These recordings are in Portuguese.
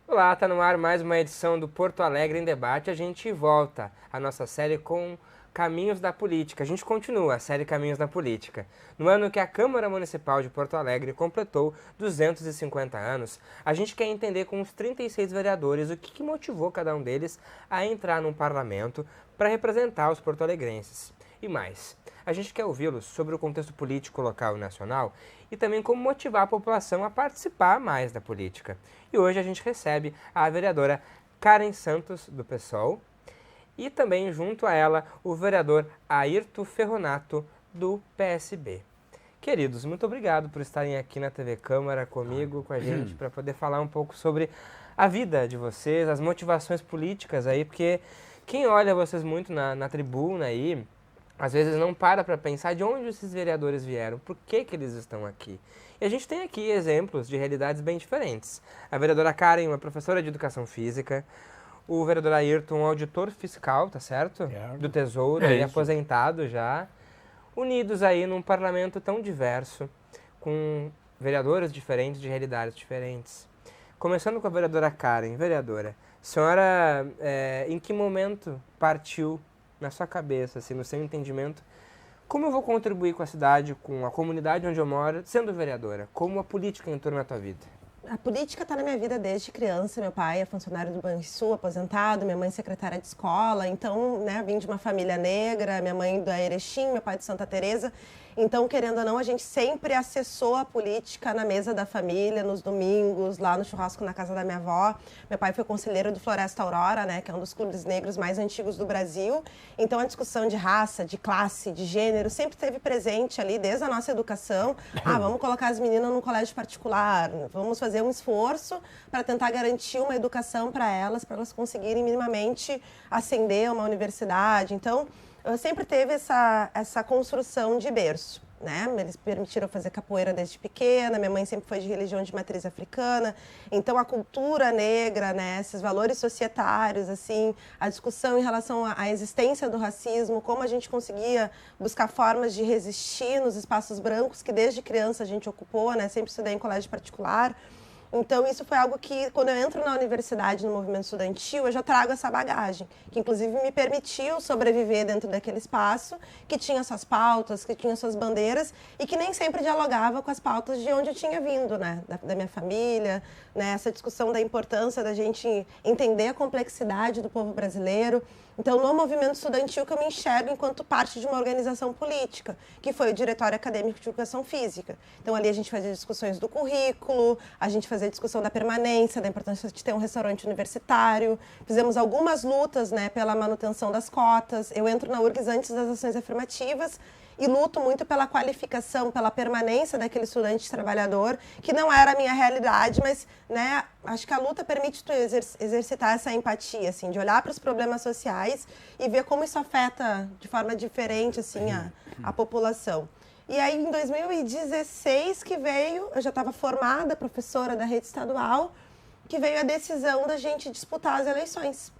Olá, tá no ar mais uma edição do Porto Alegre em Debate. A gente volta à nossa série com Caminhos da Política. A gente continua a série Caminhos da Política. No ano que a Câmara Municipal de Porto Alegre completou 250 anos, a gente quer entender com os 36 vereadores o que motivou cada um deles a entrar num parlamento para representar os porto-alegrenses. E mais, a gente quer ouvi-los sobre o contexto político local e nacional e também como motivar a população a participar mais da política. E hoje a gente recebe a vereadora Karen Santos, do PSOL, e também junto a ela o vereador Airto Ferronato, do PSB. Queridos, muito obrigado por estarem aqui na TV Câmara comigo, com a gente, para poder falar um pouco sobre a vida de vocês, as motivações políticas aí, porque quem olha vocês muito na tribuna aí, às vezes não para pensar de onde esses vereadores vieram, por que eles estão aqui. E a gente tem aqui exemplos de realidades bem diferentes. A vereadora Karen, uma professora de educação física, o vereador Airton, um auditor fiscal, tá certo? Do Tesouro, aí, aposentado já. Unidos aí num parlamento tão diverso, com vereadores diferentes, de realidades diferentes. Começando com a vereadora Karen. Vereadora, a senhora, em que momento partiu na sua cabeça, assim, no seu entendimento, como eu vou contribuir com a cidade, com a comunidade onde eu moro, sendo vereadora? Como a política entrou na tua vida? A política está na minha vida desde criança. Meu pai é funcionário do Banrisul, aposentado, minha mãe secretária de escola. Então, né, vim de uma família negra, minha mãe da Erechim, meu pai de Santa Teresa. Então, querendo ou não, a gente sempre acessou a política na mesa da família, nos domingos, lá no churrasco na casa da minha avó. Meu pai foi conselheiro do Floresta Aurora, né, que é um dos clubes negros mais antigos do Brasil. Então, a discussão de raça, de classe, de gênero, sempre esteve presente ali desde a nossa educação. Vamos colocar as meninas num colégio particular, vamos fazer um esforço para tentar garantir uma educação para elas conseguirem minimamente ascender a uma universidade. Então, sempre teve essa construção de berço, né? Eles permitiram fazer capoeira desde pequena, minha mãe sempre foi de religião de matriz africana, então a cultura negra, né? Esses valores societários, assim, a discussão em relação à existência do racismo, como a gente conseguia buscar formas de resistir nos espaços brancos que desde criança a gente ocupou, né? Sempre estudei em colégio particular. Então, isso foi algo que, quando eu entro na universidade, no movimento estudantil, eu já trago essa bagagem, que inclusive me permitiu sobreviver dentro daquele espaço, que tinha suas pautas, que tinha suas bandeiras, e que nem sempre dialogava com as pautas de onde eu tinha vindo, né? Da minha família, né? Essa discussão da importância da gente entender a complexidade do povo brasileiro. Então, no movimento estudantil que eu me enxergo enquanto parte de uma organização política, que foi o Diretório Acadêmico de Educação Física. Então, ali a gente fazia discussões do currículo, a gente fazia discussão da permanência, da importância de ter um restaurante universitário. Fizemos algumas lutas, né, pela manutenção das cotas. Eu entro na URGS antes das ações afirmativas e luto muito pela qualificação, pela permanência daquele estudante trabalhador, que não era a minha realidade, mas, né, acho que a luta permite tu exercitar essa empatia, assim, de olhar para os problemas sociais e ver como isso afeta de forma diferente, assim, a população. E aí, em 2016, que veio, eu já estava formada, professora da rede estadual, que veio a decisão da gente disputar as eleições,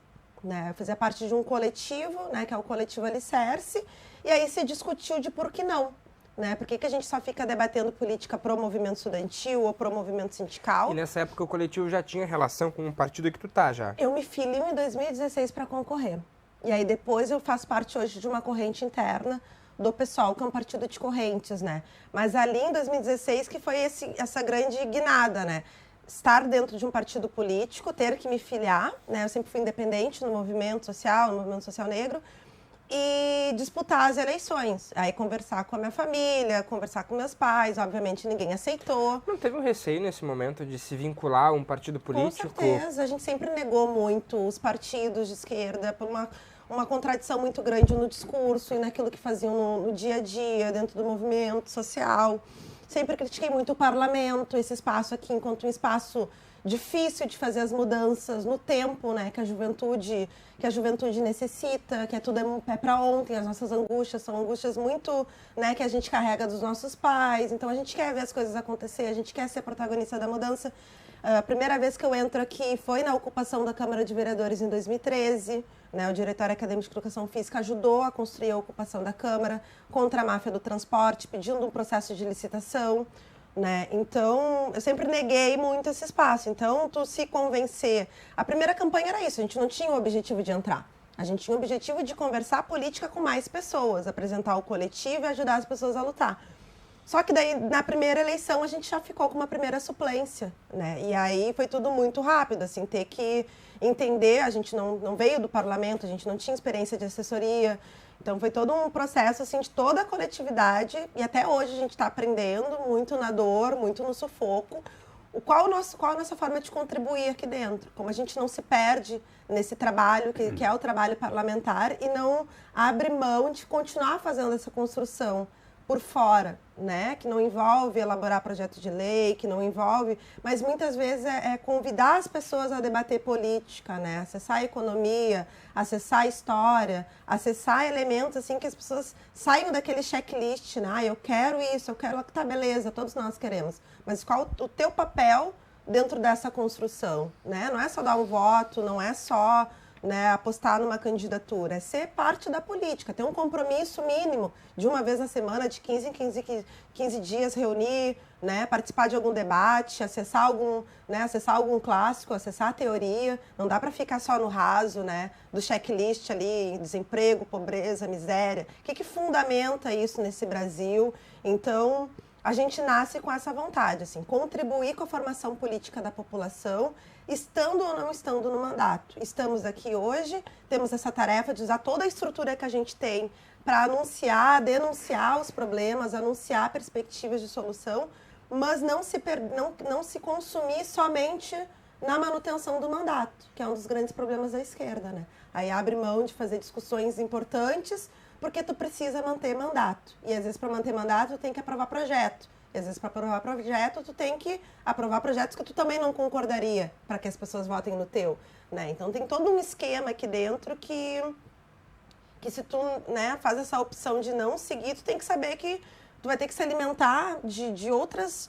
né? Eu fazia parte de um coletivo, né, que é o Coletivo Alicerce, e aí se discutiu de por que não, né? Por que a gente só fica debatendo política pro movimento estudantil ou pro movimento sindical? E nessa época o coletivo já tinha relação com o partido que tu tá já? Eu me filio em 2016 para concorrer. E aí depois eu faço parte hoje de uma corrente interna do PSOL, que é um partido de correntes, né? Mas ali em 2016 que foi essa grande guinada, né? Estar dentro de um partido político, ter que me filiar, né? Eu sempre fui independente no movimento social negro, e disputar as eleições. Aí conversar com a minha família, conversar com meus pais, obviamente ninguém aceitou. Não teve um receio nesse momento de se vincular a um partido político? Com certeza, a gente sempre negou muito os partidos de esquerda por uma contradição muito grande no discurso e naquilo que faziam no dia a dia, dentro do movimento social. Sempre critiquei muito o parlamento, esse espaço aqui, enquanto um espaço difícil de fazer as mudanças no tempo, né, que a juventude necessita, que é tudo é para ontem, as nossas angústias são angústias muito, né, que a gente carrega dos nossos pais, então a gente quer ver as coisas acontecer, a gente quer ser protagonista da mudança, A primeira vez que eu entro aqui foi na ocupação da Câmara de Vereadores em 2013. Né, o Diretório Acadêmico de Educação Física ajudou a construir a ocupação da Câmara contra a máfia do transporte, pedindo um processo de licitação. Né? Então, eu sempre neguei muito esse espaço. Então, tu se convencer... A primeira campanha era isso, a gente não tinha o objetivo de entrar. A gente tinha o objetivo de conversar política com mais pessoas, apresentar o coletivo e ajudar as pessoas a lutar. Só que daí, na primeira eleição, a gente já ficou com uma primeira suplência, né? E aí foi tudo muito rápido, assim, ter que entender, a gente não veio do parlamento, a gente não tinha experiência de assessoria, então foi todo um processo, assim, de toda a coletividade, e até hoje a gente está aprendendo muito na dor, muito no sufoco, qual a nossa forma de contribuir aqui dentro, como a gente não se perde nesse trabalho, que é o trabalho parlamentar, e não abre mão de continuar fazendo essa construção por fora, né? Que não envolve elaborar projeto de lei, que não envolve, mas muitas vezes é convidar as pessoas a debater política, né? Acessar a economia, acessar a história, acessar elementos assim que as pessoas saiam daquele checklist, né? Ah, eu quero isso, eu quero... Tá, beleza, todos nós queremos. Mas qual o teu papel dentro dessa construção, né? Não é só dar um voto, não é só... Né, apostar numa candidatura, é ser parte da política, ter um compromisso mínimo de uma vez na semana, de 15 em 15 dias, reunir, né, participar de algum debate, acessar algum clássico, acessar a teoria. Não dá para ficar só no raso, né, do checklist ali, desemprego, pobreza, miséria. O que fundamenta isso nesse Brasil? Então, a gente nasce com essa vontade, assim, contribuir com a formação política da população, estando ou não estando no mandato. Estamos aqui hoje, temos essa tarefa de usar toda a estrutura que a gente tem para anunciar, denunciar os problemas, anunciar perspectivas de solução, mas não se consumir somente na manutenção do mandato, que é um dos grandes problemas da esquerda, né? Aí abre mão de fazer discussões importantes porque tu precisa manter mandato. E às vezes para manter mandato tu tem que aprovar projeto. E às vezes para aprovar projeto tu tem que aprovar projetos que tu também não concordaria para que as pessoas votem no teu, né? Então tem todo um esquema aqui dentro que se tu, né, faz essa opção de não seguir, tu tem que saber que tu vai ter que se alimentar de outras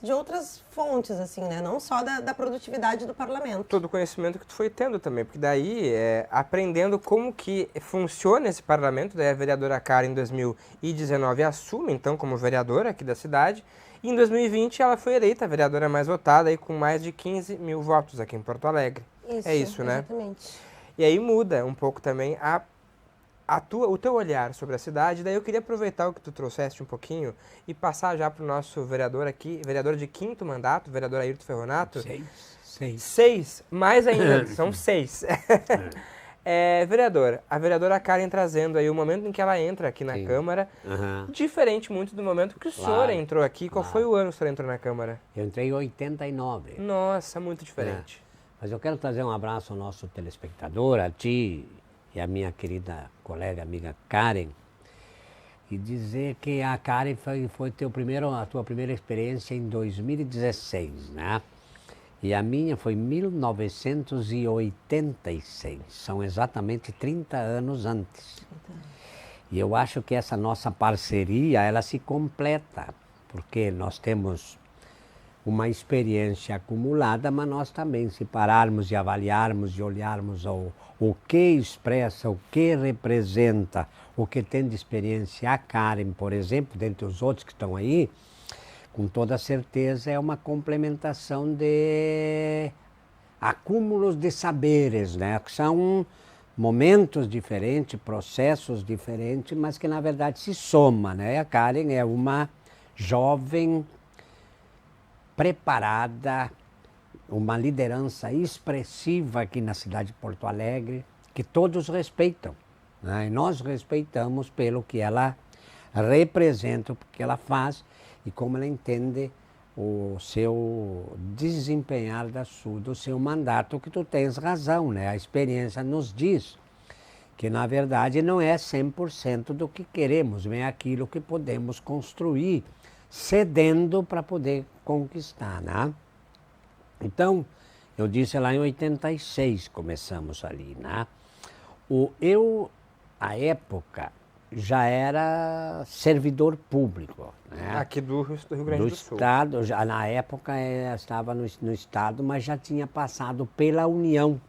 fontes, assim, né? Não só da produtividade do parlamento. Todo o conhecimento que tu foi tendo também, porque daí, aprendendo como que funciona esse parlamento, daí a vereadora Karen, em 2019, assume, então, como vereadora aqui da cidade, e em 2020 ela foi eleita a vereadora mais votada, aí, com mais de 15 mil votos aqui em Porto Alegre. Isso, é isso, né? Exatamente. E aí muda um pouco também o teu olhar sobre a cidade. Daí eu queria aproveitar o que tu trouxeste um pouquinho e passar já para o nosso vereador aqui, vereador de 5º mandato, vereador Ayrton Ferronato. Seis, mais ainda, são 6. Vereador, a vereadora Karen trazendo aí o momento em que ela entra aqui na Câmara, diferente muito do momento que o senhor entrou aqui. Qual foi o ano que o senhor entrou na Câmara? Eu entrei em 89. Nossa, muito diferente. Mas eu quero trazer um abraço ao nosso telespectador, a ti e a minha querida colega, amiga Karen, e dizer que a Karen foi a tua primeira experiência em 2016, né? E a minha foi em 1986, são exatamente 30 anos antes. E eu acho que essa nossa parceria, ela se completa, porque nós temos uma experiência acumulada, mas nós também, se pararmos e avaliarmos e olharmos o que expressa, o que representa, o que tem de experiência a Karen, por exemplo, dentre os outros que estão aí, com toda certeza é uma complementação de acúmulos de saberes, né? Que são momentos diferentes, processos diferentes, mas que na verdade se soma, né? A Karen é uma jovem preparada, uma liderança expressiva aqui na cidade de Porto Alegre, que todos respeitam, né? E nós respeitamos pelo que ela representa, o que ela faz e como ela entende o seu desempenhar do seu mandato, que tu tens razão, né? A experiência nos diz que, na verdade, não é 100% do que queremos, é aquilo que podemos construir, cedendo para poder conquistar, né? Então, eu disse lá em 86, começamos ali, né? A época, já era servidor público, né? Aqui do Rio Grande do Sul. Estado, já, na época estava no Estado, mas já tinha passado pela União.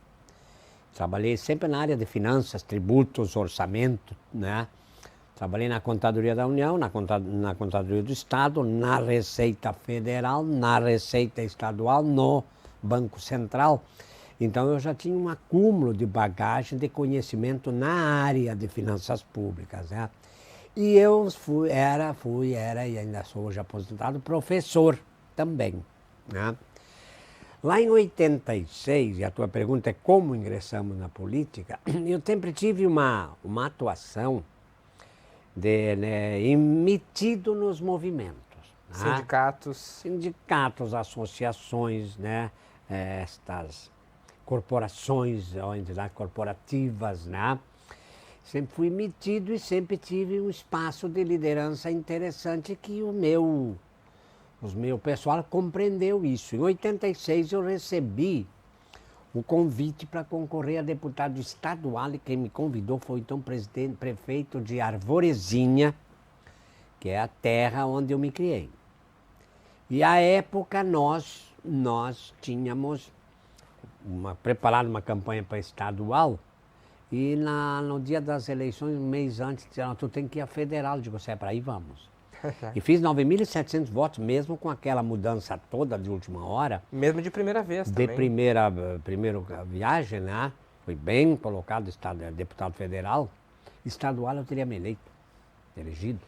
Trabalhei sempre na área de finanças, tributos, orçamento, né? Trabalhei na Contadoria da União, na Contadoria do Estado, na Receita Federal, na Receita Estadual, no Banco Central. Então eu já tinha um acúmulo de bagagem, de conhecimento na área de finanças públicas, né? E eu era e ainda sou hoje aposentado, professor também, né? Lá em 86, e a tua pergunta é como ingressamos na política, eu sempre tive uma atuação metido nos movimentos. Né? Sindicatos, associações, né? Estas corporações, entidades corporativas, né? Sempre fui metido e sempre tive um espaço de liderança interessante que o meu pessoal compreendeu isso. Em 86 eu recebi o convite para concorrer a deputado estadual e quem me convidou foi então prefeito de Arvorezinha, que é a terra onde eu me criei. E à época nós tínhamos preparado uma campanha para estadual e no dia das eleições, um mês antes, disseram, tu tem que ir a federal. Eu digo, se é para ir, vamos. E fiz 9.700 votos, mesmo com aquela mudança toda de última hora. Mesmo de primeira vez também. De primeira viagem, né? Fui bem colocado, deputado federal. Estadual eu teria me elegido.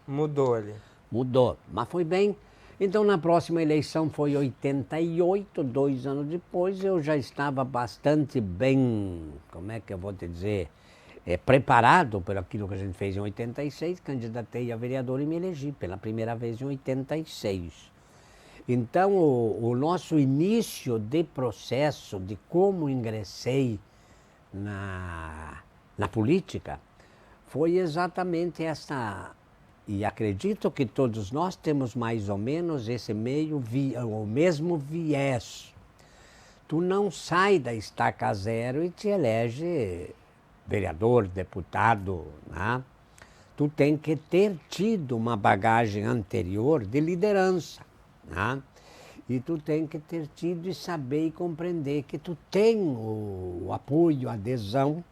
Mudou ali. Mudou, mas foi bem. Então na próxima eleição foi 88, 2 anos depois, eu já estava bastante bem, como é que eu vou te dizer, preparado por aquilo que a gente fez em 86, candidatei a vereador e me elegi pela primeira vez em 86. Então, o nosso início de processo, de como ingressei na política, foi exatamente essa. E acredito que todos nós temos mais ou menos o mesmo viés. Tu não sai da estaca zero e te elege vereador, deputado, né? Tu tem que ter tido uma bagagem anterior de liderança, né? E tu tem que ter tido e saber e compreender que tu tem o apoio, a adesão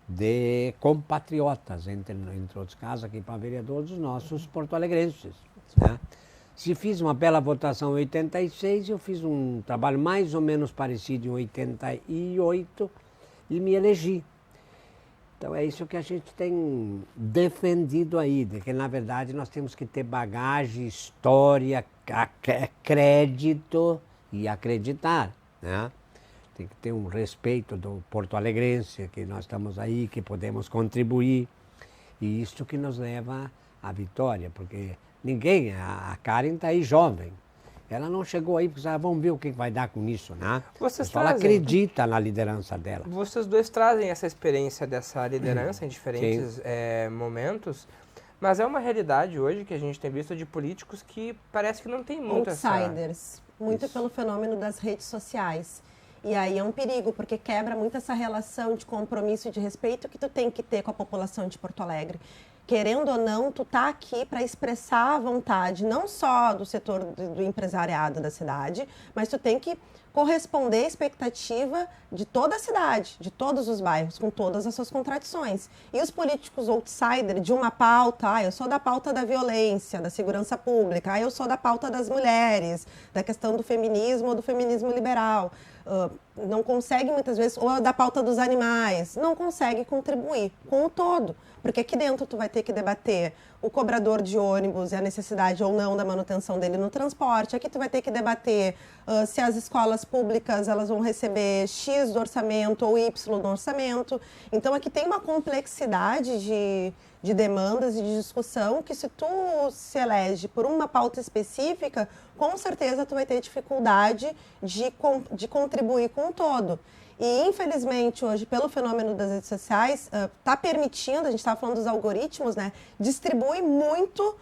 de compatriotas, entre outros casos, aqui para vereador, dos nossos porto-alegrenses. Né? Se fiz uma bela votação em 86, eu fiz um trabalho mais ou menos parecido em 88 e me elegi. Então é isso que a gente tem defendido aí, de que na verdade nós temos que ter bagagem, história, crédito e acreditar, né? Tem que ter um respeito do porto-alegrense, que nós estamos aí, que podemos contribuir. E isso que nos leva à vitória, porque ninguém, a Karen está aí jovem. Ela não chegou aí porque vamos ver o que vai dar com isso, né? Ela acredita na liderança dela. Vocês dois trazem essa experiência dessa liderança em diferentes momentos, mas é uma realidade hoje que a gente tem visto de políticos que parece que não tem muito outsiders, muito pelo fenômeno das redes sociais. E aí é um perigo, porque quebra muito essa relação de compromisso e de respeito que tu tem que ter com a população de Porto Alegre. Querendo ou não, tu tá aqui para expressar a vontade, não só do setor do empresariado da cidade, mas tu tem que corresponder à expectativa de toda a cidade, de todos os bairros, com todas as suas contradições. E os políticos outsider de uma pauta, eu sou da pauta da violência, da segurança pública, eu sou da pauta das mulheres, da questão do feminismo ou do feminismo liberal. Não consegue muitas vezes, ou da pauta dos animais, não consegue contribuir com o todo. Porque aqui dentro tu vai ter que debater o cobrador de ônibus e a necessidade ou não da manutenção dele no transporte. Aqui tu vai ter que debater se as escolas públicas elas vão receber X do orçamento ou Y do orçamento. Então aqui tem uma complexidade de demandas e de discussão que se tu se elege por uma pauta específica, com certeza tu vai ter dificuldade de contribuir com o todo. E, infelizmente, hoje, pelo fenômeno das redes sociais, está permitindo, a gente estava falando dos algoritmos, né? Distribui muito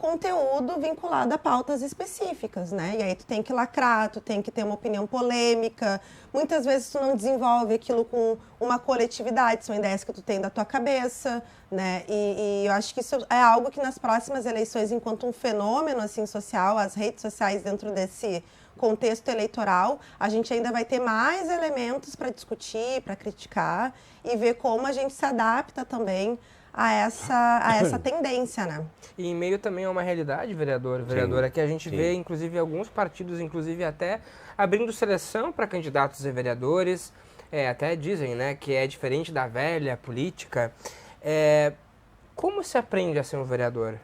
conteúdo vinculado a pautas específicas, né? E aí tu tem que lacrar, tu tem que ter uma opinião polêmica. Muitas vezes tu não desenvolve aquilo com uma coletividade, são ideias que tu tem da tua cabeça, né? E eu acho que isso é algo que nas próximas eleições, enquanto um fenômeno assim social, as redes sociais dentro desse contexto eleitoral, a gente ainda vai ter mais elementos para discutir, para criticar e ver como a gente se adapta também a essa tendência, né? E em meio também a uma realidade, vereadora, que a gente vê, inclusive, alguns partidos, inclusive até abrindo seleção para candidatos a vereadores, até dizem, né, que é diferente da velha política. Como se aprende a ser um vereador?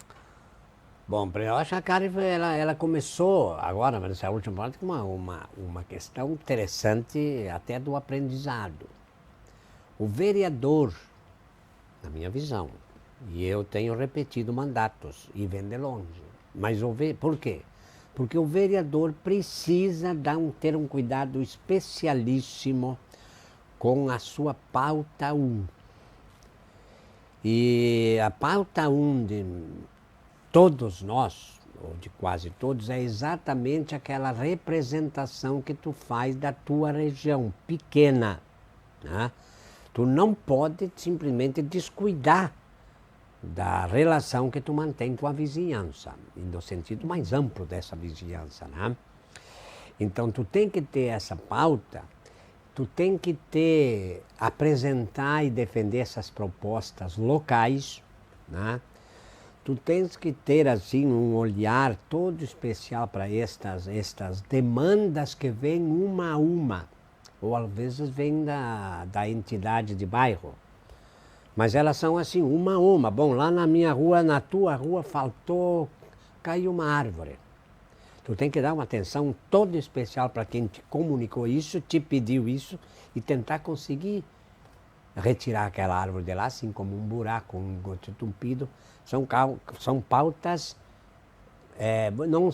Bom, eu acho que a Karen, ela começou agora, nessa última parte, com uma questão interessante até do aprendizado. O vereador, na minha visão, e eu tenho repetido mandatos, e vem de longe. Mas por quê? Porque o vereador precisa ter um cuidado especialíssimo com a sua pauta 1. E a pauta 1 de todos nós, ou de quase todos, é exatamente aquela representação que tu faz da tua região pequena, né? Tu não pode simplesmente descuidar da relação que tu mantém com a vizinhança, no sentido mais amplo dessa vizinhança, né? Então tu tem que ter essa pauta, tu tem que apresentar e defender essas propostas locais, né? Tu tens que ter assim um olhar todo especial para estas demandas que vêm uma a uma, ou às vezes vêm da entidade de bairro. Mas elas são assim, uma a uma. Bom, lá na minha rua, na tua rua, caiu uma árvore. Tu tem que dar uma atenção toda especial para quem te comunicou isso, te pediu isso, e tentar conseguir retirar aquela árvore de lá, assim como um buraco, um gosto entupido. São pautas,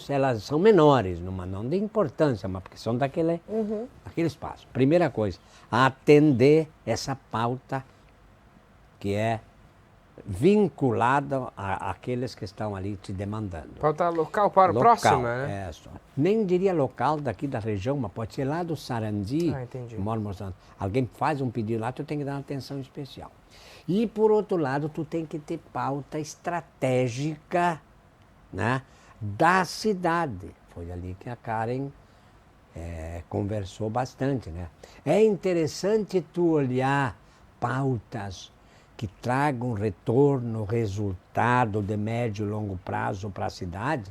elas são menores, não de importância, mas porque são daquele espaço. Primeira coisa, atender essa pauta que é vinculada àqueles que estão ali te demandando. Pauta local, próxima, né? Nem diria local daqui da região, mas pode ser lá do Sarandi. Entendi. Alguém faz um pedido lá, tu tem que dar uma atenção especial. E, por outro lado, tu tem que ter pauta estratégica, né, da cidade. Foi ali que a Karen conversou bastante, né? É interessante tu olhar pautas que tragam retorno, resultado de médio e longo prazo para a cidade,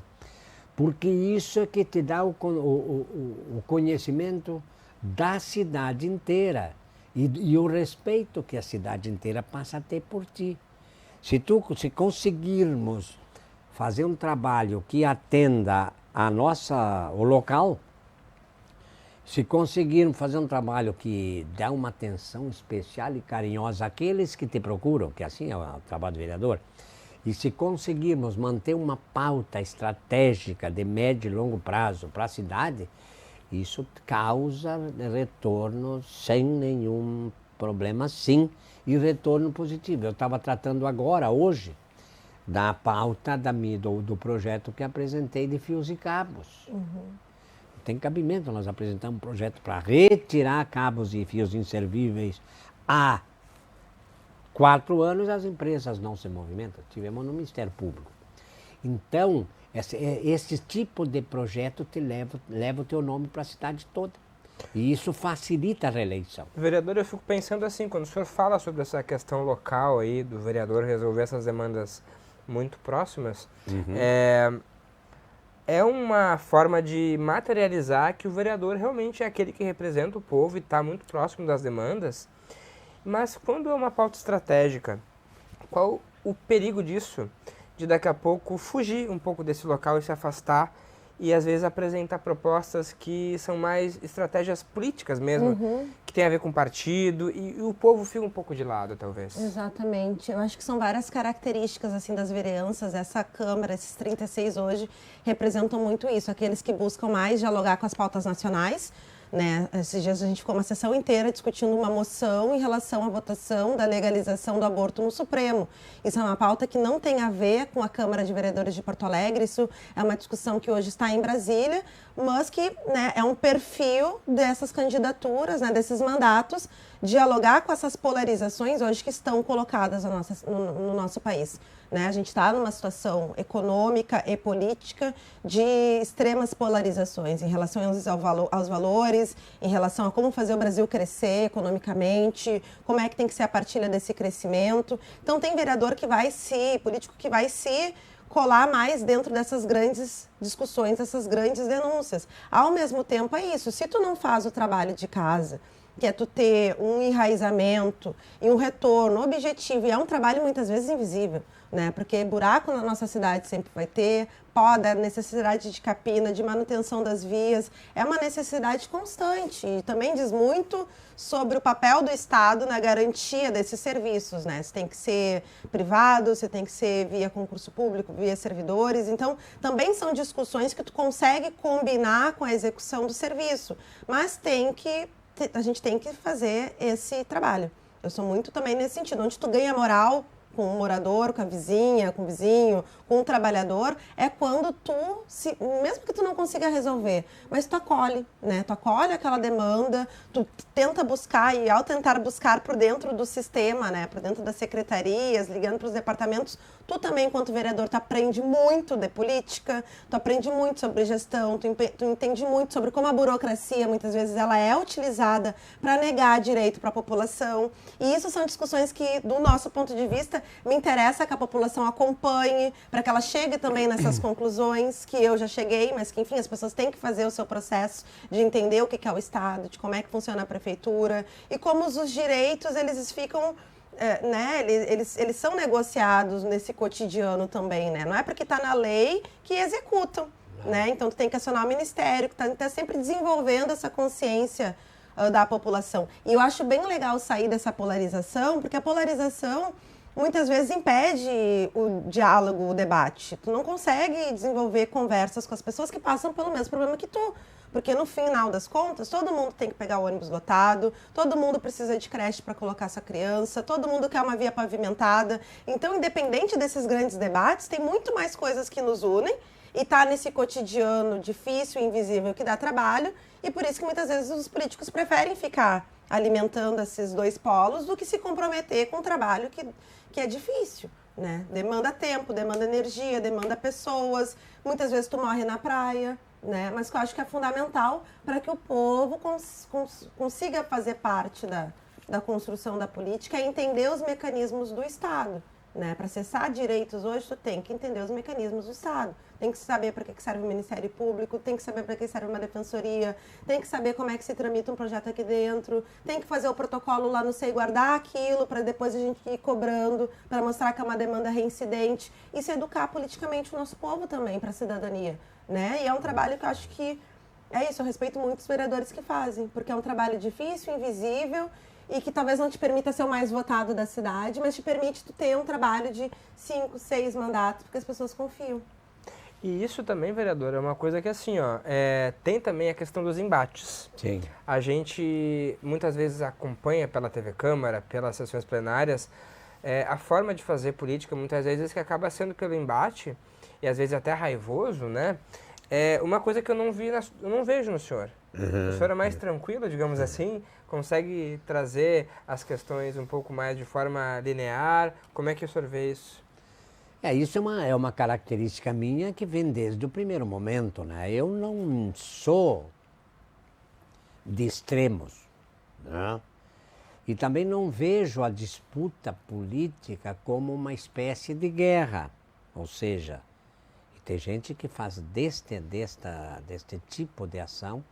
porque isso é que te dá o conhecimento da cidade inteira. E o respeito que a cidade inteira passa a ter por ti. Se conseguirmos fazer um trabalho que atenda o local, se conseguirmos fazer um trabalho que dá uma atenção especial e carinhosa àqueles que te procuram, que assim é o trabalho do vereador, e se conseguirmos manter uma pauta estratégica de médio e longo prazo para a cidade, isso causa retorno sem nenhum problema, sim, e retorno positivo. Eu estava tratando agora, hoje, da pauta do projeto que apresentei de fios e cabos. Tem cabimento, nós apresentamos um projeto para retirar cabos e fios inservíveis há 4 anos, as empresas não se movimentam, tivemos no Ministério Público. Então, esse tipo de projeto leva o teu nome para a cidade toda. E isso facilita a reeleição. Vereador, eu fico pensando assim, quando o senhor fala sobre essa questão local aí, do vereador resolver essas demandas muito próximas, é uma forma de materializar que o vereador realmente é aquele que representa o povo e está muito próximo das demandas. Mas quando é uma pauta estratégica, qual o perigo disso? De daqui a pouco fugir um pouco desse local e se afastar e às vezes apresentar propostas que são mais estratégias políticas mesmo, que tem a ver com partido e o povo fica um pouco de lado, talvez. Exatamente. Eu acho que são várias características assim das vereanças. Essa Câmara, esses 36 hoje, representam muito isso. Aqueles que buscam mais dialogar com as pautas nacionais, né? Esses dias a gente ficou uma sessão inteira discutindo uma moção em relação à votação da legalização do aborto no Supremo. Isso é uma pauta que não tem a ver com a Câmara de Vereadores de Porto Alegre, isso é uma discussão que hoje está em Brasília, mas que, né, é um perfil dessas candidaturas, né, desses mandatos, dialogar com essas polarizações hoje que estão colocadas no nosso país. Né? A gente está numa situação econômica e política de extremas polarizações em relação aos valores, em relação a como fazer o Brasil crescer economicamente, como é que tem que ser a partilha desse crescimento. Então, tem vereador que vai político que vai se colar mais dentro dessas grandes discussões, dessas grandes denúncias. Ao mesmo tempo, é isso. Se tu não faz o trabalho de casa, que é tu ter um enraizamento e um retorno objetivo, e é um trabalho muitas vezes invisível, né? Porque buraco na nossa cidade sempre vai ter, poda, necessidade de capina, de manutenção das vias, é uma necessidade constante e também diz muito sobre o papel do Estado na garantia desses serviços, né? Você tem que ser privado, você tem que ser via concurso público, via servidores, então também são discussões que tu consegue combinar com a execução do serviço, mas a gente tem que fazer esse trabalho. Eu sou muito também nesse sentido, onde tu ganha moral com o morador, com a vizinha, com o vizinho, com o trabalhador, é quando mesmo que tu não consiga resolver, mas tu acolhe, né? Tu acolhe aquela demanda, tu tenta buscar, e ao tentar buscar por dentro do sistema, né? Por dentro das secretarias, ligando para os departamentos, tu também, enquanto vereador, tu aprende muito de política, tu aprende muito sobre gestão, tu entende muito sobre como a burocracia, muitas vezes, ela é utilizada para negar direito para a população. E isso são discussões que, do nosso ponto de vista, me interessa que a população acompanhe, para que ela chegue também nessas conclusões que eu já cheguei, mas que, enfim, as pessoas têm que fazer o seu processo de entender o que é o Estado, de como é que funciona a prefeitura e como os direitos, eles ficam... né? Eles são negociados nesse cotidiano também, né? Não é porque está na lei que executam, né? Então, tu tem que acionar o Ministério, que está sempre desenvolvendo essa consciência da população. E eu acho bem legal sair dessa polarização, porque a polarização muitas vezes impede o diálogo, o debate. Tu não consegue desenvolver conversas com as pessoas que passam pelo mesmo problema que tu. Porque no final das contas, todo mundo tem que pegar o ônibus lotado, todo mundo precisa de creche para colocar sua criança, todo mundo quer uma via pavimentada. Então, independente desses grandes debates, tem muito mais coisas que nos unem e está nesse cotidiano difícil e invisível que dá trabalho. E por isso que muitas vezes os políticos preferem ficar alimentando esses dois polos do que se comprometer com um trabalho que é difícil, né? Demanda tempo, demanda energia, demanda pessoas. Muitas vezes tu morre na praia, né? Mas que eu acho que é fundamental para que o povo consiga fazer parte da construção da política e entender os mecanismos do Estado. Né? Para acessar direitos hoje, tu tem que entender os mecanismos do Estado. Tem que saber para que serve o Ministério Público, tem que saber para que serve uma defensoria, tem que saber como é que se tramita um projeto aqui dentro, tem que fazer o protocolo lá no SEI, guardar aquilo para depois a gente ir cobrando, para mostrar que é uma demanda reincidente e se educar politicamente o nosso povo também para a cidadania. Né? E é um trabalho que eu acho que é isso, eu respeito muito os vereadores que fazem, porque é um trabalho difícil, invisível, e que talvez não te permita ser o mais votado da cidade, mas te permite tu ter um trabalho de 5, 6 mandatos, porque as pessoas confiam. E isso também, vereador, é uma coisa que assim, ó, tem também a questão dos embates. Sim. A gente muitas vezes acompanha pela TV Câmara, pelas sessões plenárias, a forma de fazer política, muitas vezes que acaba sendo pelo embate, e às vezes até raivoso, né? É uma coisa que eu não vejo no senhor. O senhor é mais tranquilo, digamos assim, consegue trazer as questões um pouco mais de forma linear. Como é que o senhor vê isso? Isso é uma característica minha que vem desde o primeiro momento, né? Eu não sou de extremos, né? E também não vejo a disputa política como uma espécie de guerra, ou seja, tem gente que faz deste tipo de ação,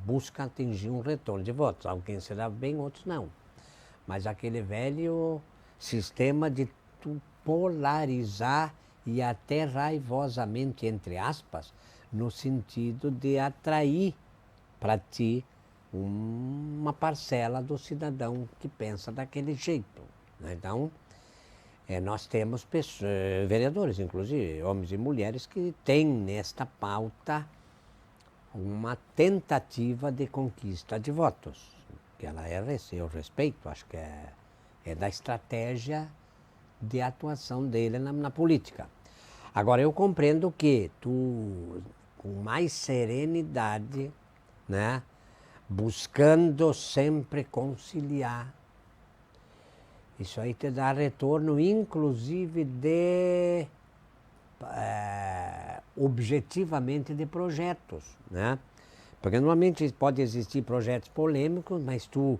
busca atingir um retorno de votos. Alguém se dá bem, outros não. Mas aquele velho sistema de tu polarizar e até raivosamente, entre aspas, no sentido de atrair para ti uma parcela do cidadão que pensa daquele jeito. Então, nós temos vereadores, inclusive homens e mulheres, que têm nesta pauta uma tentativa de conquista de votos. Que ela eu respeito, acho que é da estratégia de atuação dele na política. Agora, eu compreendo que tu, com mais serenidade, né, buscando sempre conciliar, isso aí te dá retorno, inclusive objetivamente de projetos, né? Porque normalmente pode existir projetos polêmicos, mas tu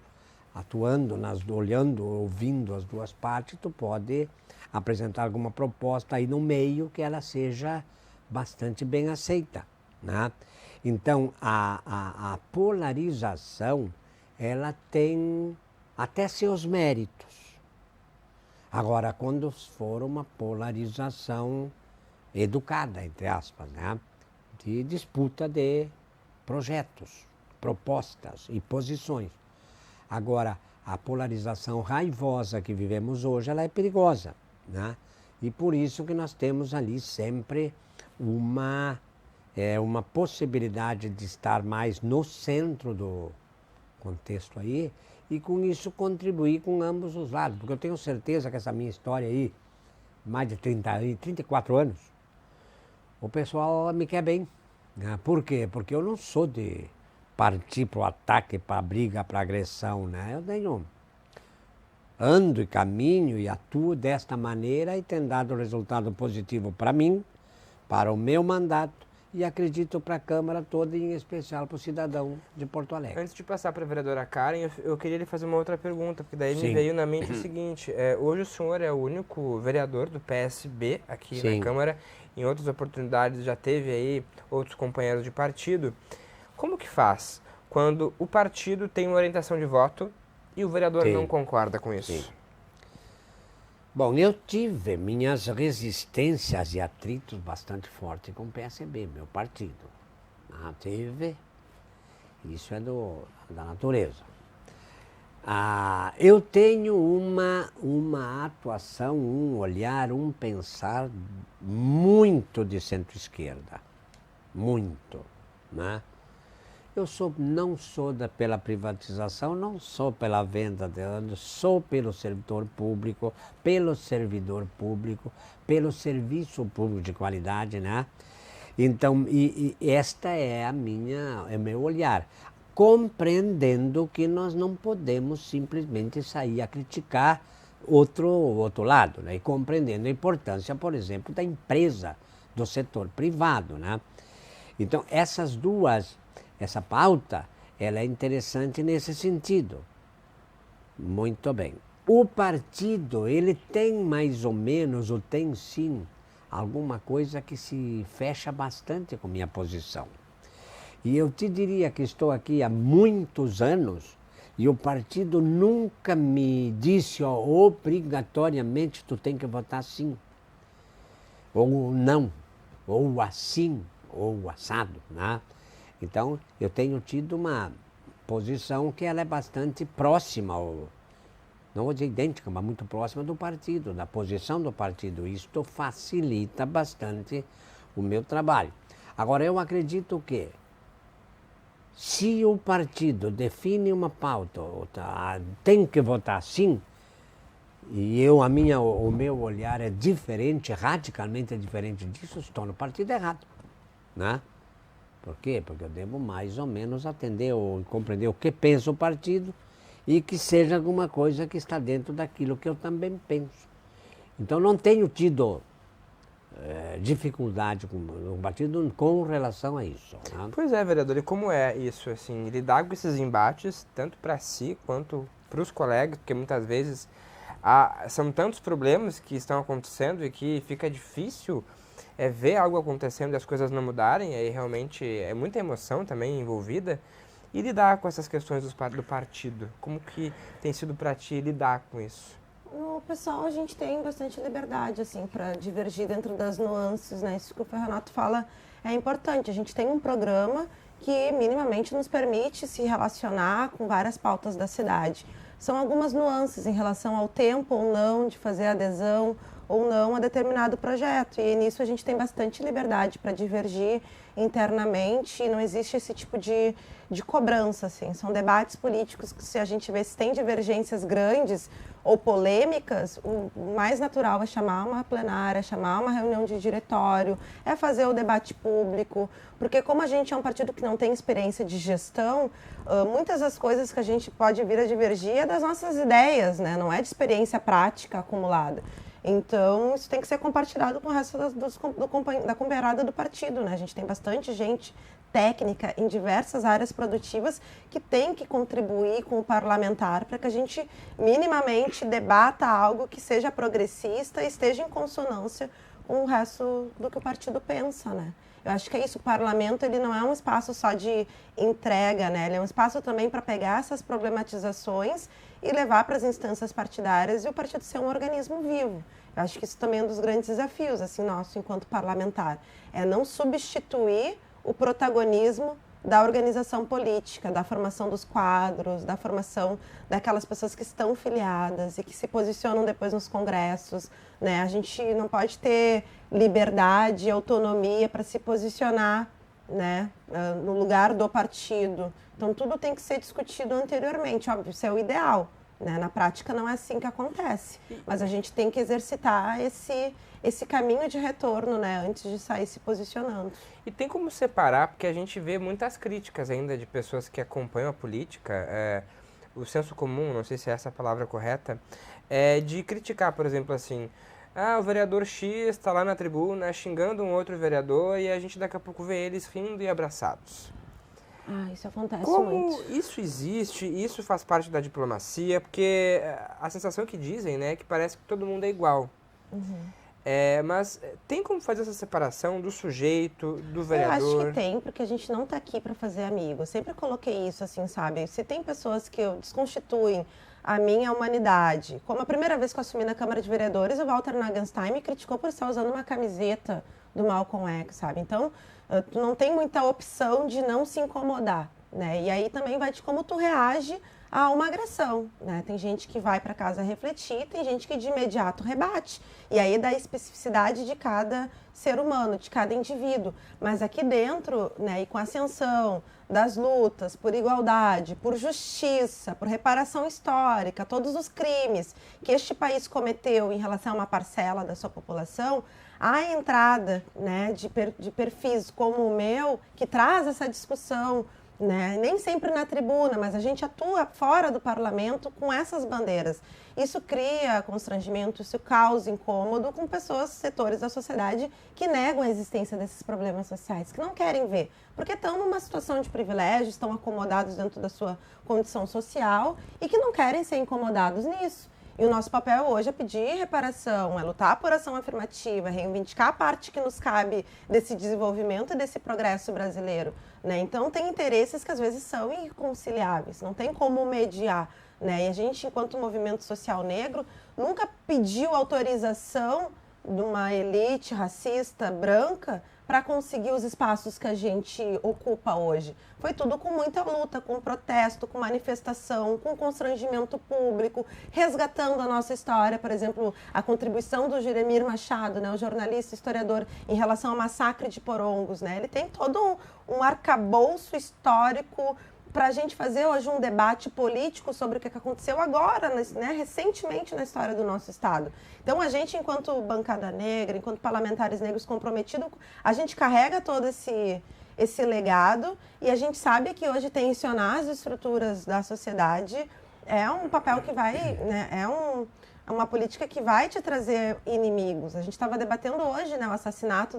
atuando, olhando, ouvindo as duas partes, tu pode apresentar alguma proposta aí no meio que ela seja bastante bem aceita, né? Então, a polarização, ela tem até seus méritos. Agora, quando for uma polarização educada, entre aspas, né? De disputa de projetos, propostas e posições. Agora, a polarização raivosa que vivemos hoje, ela é perigosa, né? E por isso que nós temos ali sempre uma possibilidade de estar mais no centro do contexto aí e com isso contribuir com ambos os lados. Porque eu tenho certeza que essa minha história aí, mais de 34 anos, o pessoal me quer bem. Por quê? Porque eu não sou de partir para o ataque, para a briga, para a agressão, né? Eu ando e caminho e atuo desta maneira e tem dado resultado positivo para mim, para o meu mandato e acredito para a Câmara toda e em especial para o cidadão de Porto Alegre. Antes de passar para a vereadora Karen, eu queria lhe fazer uma outra pergunta, porque daí Sim. me veio na mente o seguinte, hoje o senhor é o único vereador do PSB aqui Sim. na Câmara, em outras oportunidades já teve aí outros companheiros de partido. Como que faz quando o partido tem uma orientação de voto e o vereador Sim. não concorda com isso? Sim. Bom, eu tive minhas resistências e atritos bastante fortes com o PSB, meu partido. Teve, isso é da natureza. Eu tenho uma atuação, um olhar, um pensar muito de centro-esquerda, muito, né? Eu não sou pela privatização, não sou pela venda de anos, sou pelo servidor público, pelo servidor público, pelo serviço público de qualidade, né? Então, esta é meu olhar, compreendendo que nós não podemos simplesmente sair a criticar outro lado, né? E compreendendo a importância, por exemplo, da empresa, do setor privado, né? Então, essa pauta, ela é interessante nesse sentido. Muito bem. O partido, ele tem mais ou menos, ou tem sim, alguma coisa que se fecha bastante com minha posição. E eu te diria que estou aqui há muitos anos e o partido nunca me disse, obrigatoriamente tu tem que votar sim, ou não, ou assim, ou assado, né? Então, eu tenho tido uma posição que ela é bastante próxima, não vou dizer idêntica, mas muito próxima do partido, da posição do partido. Isto facilita bastante o meu trabalho. Agora, eu acredito que se o partido define uma pauta, tem que votar sim, e o meu olhar é diferente, radicalmente diferente disso, estou no partido errado, né? Por quê? Porque eu devo mais ou menos atender ou compreender o que pensa o partido e que seja alguma coisa que está dentro daquilo que eu também penso. Então não tenho tido dificuldade com o partido com relação a isso, né? Pois é, vereador, e como é isso, assim, lidar com esses embates, tanto para si quanto para os colegas, porque muitas vezes são tantos problemas que estão acontecendo e que fica difícil ver algo acontecendo e as coisas não mudarem, aí realmente é muita emoção também envolvida, e lidar com essas questões do partido, como que tem sido para ti lidar com isso? No pessoal, a gente tem bastante liberdade, assim, para divergir dentro das nuances, né? Isso que o Ferronato fala é importante. A gente tem um programa que minimamente nos permite se relacionar com várias pautas da cidade. São algumas nuances em relação ao tempo ou não de fazer adesão, ou não a determinado projeto. E nisso a gente tem bastante liberdade para divergir internamente e não existe esse tipo de cobrança, assim. São debates políticos que, se a gente vê se tem divergências grandes ou polêmicas, o mais natural é chamar uma plenária, chamar uma reunião de diretório, é fazer o debate público, porque como a gente é um partido que não tem experiência de gestão, muitas das coisas que a gente pode vir a divergir é das nossas ideias, né? Não é de experiência prática acumulada. Então, isso tem que ser compartilhado com o resto da companheirada do partido, né? A gente tem bastante gente técnica em diversas áreas produtivas que tem que contribuir com o parlamentar para que a gente minimamente debata algo que seja progressista e esteja em consonância com o resto do que o partido pensa, né? Eu acho que é isso, o parlamento ele não é um espaço só de entrega, né? Ele é um espaço também para pegar essas problematizações e levar para as instâncias partidárias e o partido ser um organismo vivo. Eu acho que isso também é um dos grandes desafios, assim, nosso enquanto parlamentar, é não substituir o protagonismo da organização política, da formação dos quadros, da formação daquelas pessoas que estão filiadas e que se posicionam depois nos congressos, né? A gente não pode ter liberdade e autonomia para se posicionar, né, no lugar do partido. Então, tudo tem que ser discutido anteriormente. Óbvio, isso é o ideal, né? Na prática, não é assim que acontece. Mas a gente tem que exercitar esse caminho de retorno, né, antes de sair se posicionando. E tem como separar, porque a gente vê muitas críticas ainda de pessoas que acompanham a política, o senso comum, não sei se é essa a palavra correta, de criticar, por exemplo, assim, o vereador X está lá na tribuna xingando um outro vereador e a gente daqui a pouco vê eles rindo e abraçados. Isso acontece Como muito. isso existe, isso faz parte da diplomacia, porque a sensação que dizem, né, é que parece que todo mundo é igual. Mas tem como fazer essa separação do sujeito, do vereador? Eu acho que tem, porque a gente não está aqui para fazer amigo. Eu sempre coloquei isso assim, sabe? Se tem pessoas que desconstituem a minha humanidade, como a primeira vez que eu assumi na Câmara de Vereadores, o Walter Nagenstein me criticou por estar usando uma camiseta do Malcolm X, sabe? Então, tu não tem muita opção de não se incomodar, né? E aí também vai de como tu reage a uma agressão, né? Tem gente que vai para casa refletir, tem gente que de imediato rebate. E aí da especificidade de cada ser humano, de cada indivíduo. Mas aqui dentro, né, e com a ascensão das lutas por igualdade, por justiça, por reparação histórica, todos os crimes que este país cometeu em relação a uma parcela da sua população, a entrada, né, de perfis como o meu, que traz essa discussão, né? Nem sempre na tribuna, mas a gente atua fora do parlamento com essas bandeiras. Isso cria constrangimento, isso causa incômodo com pessoas, setores da sociedade que negam a existência desses problemas sociais, que não querem ver, porque estão numa situação de privilégio, estão acomodados dentro da sua condição social e que não querem ser incomodados nisso. E o nosso papel hoje é pedir reparação, é lutar por ação afirmativa, reivindicar a parte que nos cabe desse desenvolvimento e desse progresso brasileiro, né? Então, tem interesses que às vezes são irreconciliáveis, não tem como mediar, né? E a gente, enquanto movimento social negro, nunca pediu autorização de uma elite racista branca para conseguir os espaços que a gente ocupa hoje. Foi tudo com muita luta, com protesto, com manifestação, com constrangimento público, resgatando a nossa história. Por exemplo, a contribuição do Jeremir Machado, né, o jornalista historiador, em relação ao massacre de Porongos, né? Ele tem todo um arcabouço histórico para a gente fazer hoje um debate político sobre o que aconteceu agora, né, recentemente na história do nosso Estado. Então, a gente, enquanto bancada negra, enquanto parlamentares negros comprometidos, a gente carrega todo esse legado e a gente sabe que hoje tensionar as estruturas da sociedade é um papel que vai, né, é uma política que vai te trazer inimigos. A gente estava debatendo hoje, né, o assassinato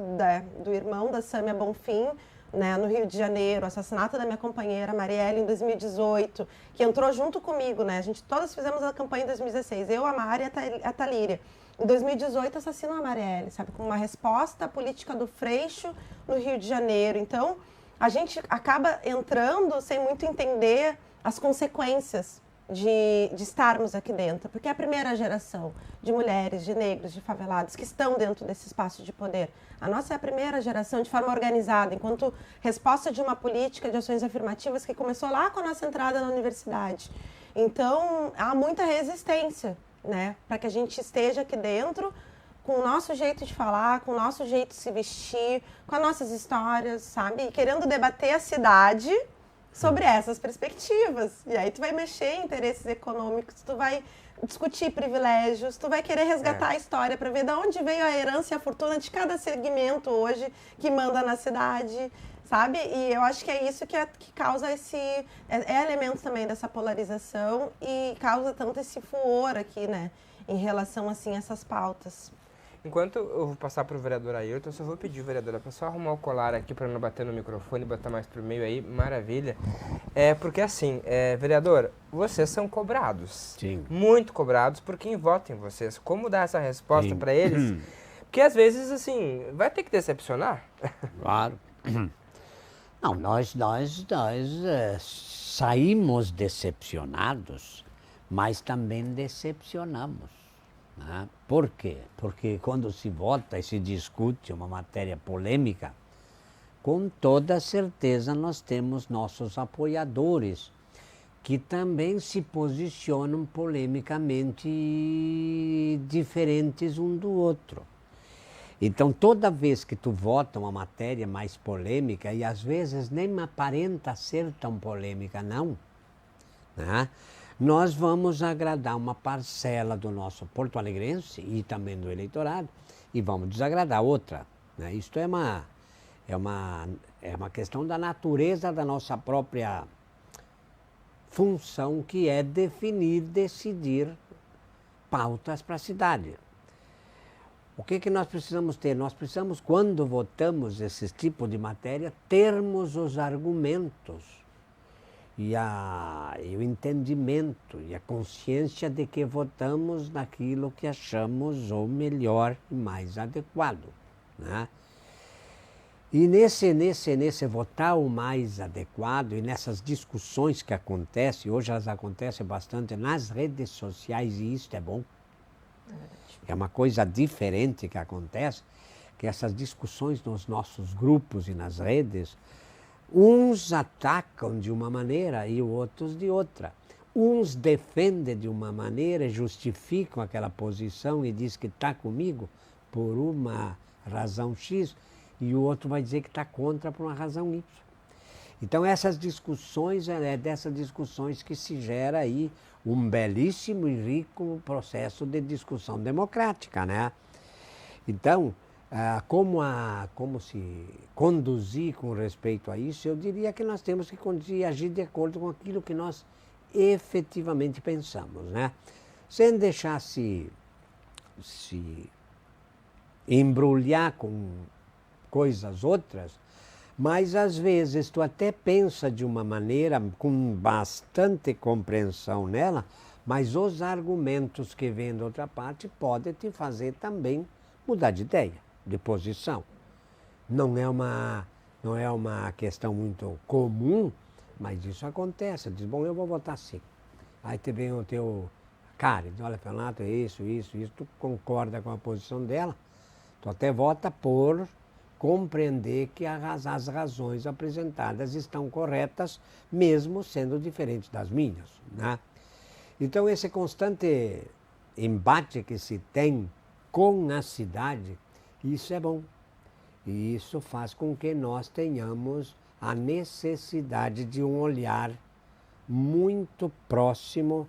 do irmão da Sâmia Bonfim, né, no Rio de Janeiro, o assassinato da minha companheira Marielle em 2018, que entrou junto comigo, né? A gente todas fizemos a campanha em 2016, eu, a Mari e a Talíria. Em 2018 assassinam a Marielle, sabe, com uma resposta à política do Freixo no Rio de Janeiro. Então, a gente acaba entrando sem muito entender as consequências de estarmos aqui dentro, porque é a primeira geração de mulheres, de negros, de favelados que estão dentro desse espaço de poder. A nossa é a primeira geração de forma organizada, enquanto resposta de uma política de ações afirmativas que começou lá com a nossa entrada na universidade. Então, há muita resistência, né, para que a gente esteja aqui dentro com o nosso jeito de falar, com o nosso jeito de se vestir, com as nossas histórias, sabe? E querendo debater a cidade sobre essas perspectivas. E aí tu vai mexer em interesses econômicos, tu vai discutir privilégios, tu vai querer resgatar a história para ver de onde veio a herança e a fortuna de cada segmento hoje que manda na cidade, sabe? E eu acho que é isso que causa esse... É elemento também dessa polarização e causa tanto esse furor aqui, né? Em relação, assim, a essas pautas. Enquanto eu vou passar para o vereador Ayrton, eu só vou pedir, vereadora, para só arrumar o colar aqui para não bater no microfone, botar mais para o meio aí, maravilha. Porque assim, vereador, vocês são cobrados. Sim. Muito cobrados por quem vota em vocês. Como dar essa resposta para eles? Porque às vezes, assim, vai ter que decepcionar. Claro. Não, nós saímos decepcionados, mas também decepcionamos. Né? Por quê? Porque quando se vota e se discute uma matéria polêmica, com toda certeza nós temos nossos apoiadores, que também se posicionam polemicamente diferentes um do outro. Então, toda vez que tu vota uma matéria mais polêmica, e às vezes nem aparenta ser tão polêmica, não, né? Nós vamos agradar uma parcela do nosso porto-alegrense e também do eleitorado, e vamos desagradar outra. Né? Isto é uma questão da natureza da nossa própria função, que é definir, decidir pautas para a cidade. O que nós precisamos ter? Nós precisamos, quando votamos esse tipo de matéria, termos os argumentos e o entendimento e a consciência de que votamos naquilo que achamos o melhor e mais adequado. Né? E nesse votar o mais adequado e nessas discussões que acontecem, hoje elas acontecem bastante nas redes sociais, e isso é bom. É uma coisa diferente que acontece, que essas discussões nos nossos grupos e nas redes, uns atacam de uma maneira e outros de outra. Uns defendem de uma maneira, justificam aquela posição e diz que está comigo por uma razão X, e o outro vai dizer que está contra por uma razão Y. Então essas discussões, é dessas discussões que se gera aí um belíssimo e rico processo de discussão democrática, né? Então, como se conduzir com respeito a isso, eu diria que nós temos que conduzir e agir de acordo com aquilo que nós efetivamente pensamos, né? Sem deixar se embrulhar com coisas outras, mas às vezes tu até pensa de uma maneira com bastante compreensão nela, mas os argumentos que vêm da outra parte podem te fazer também mudar de ideia, de posição. Não é uma questão muito comum, mas isso acontece. Diz, bom, eu vou votar sim. Aí te vem o teu cara, diz, olha, Fernando, isso, tu concorda com a posição dela, tu até vota por compreender que as razões apresentadas estão corretas, mesmo sendo diferentes das minhas. Né? Então, esse constante embate que se tem com a cidade, isso é bom. E isso faz com que nós tenhamos a necessidade de um olhar muito próximo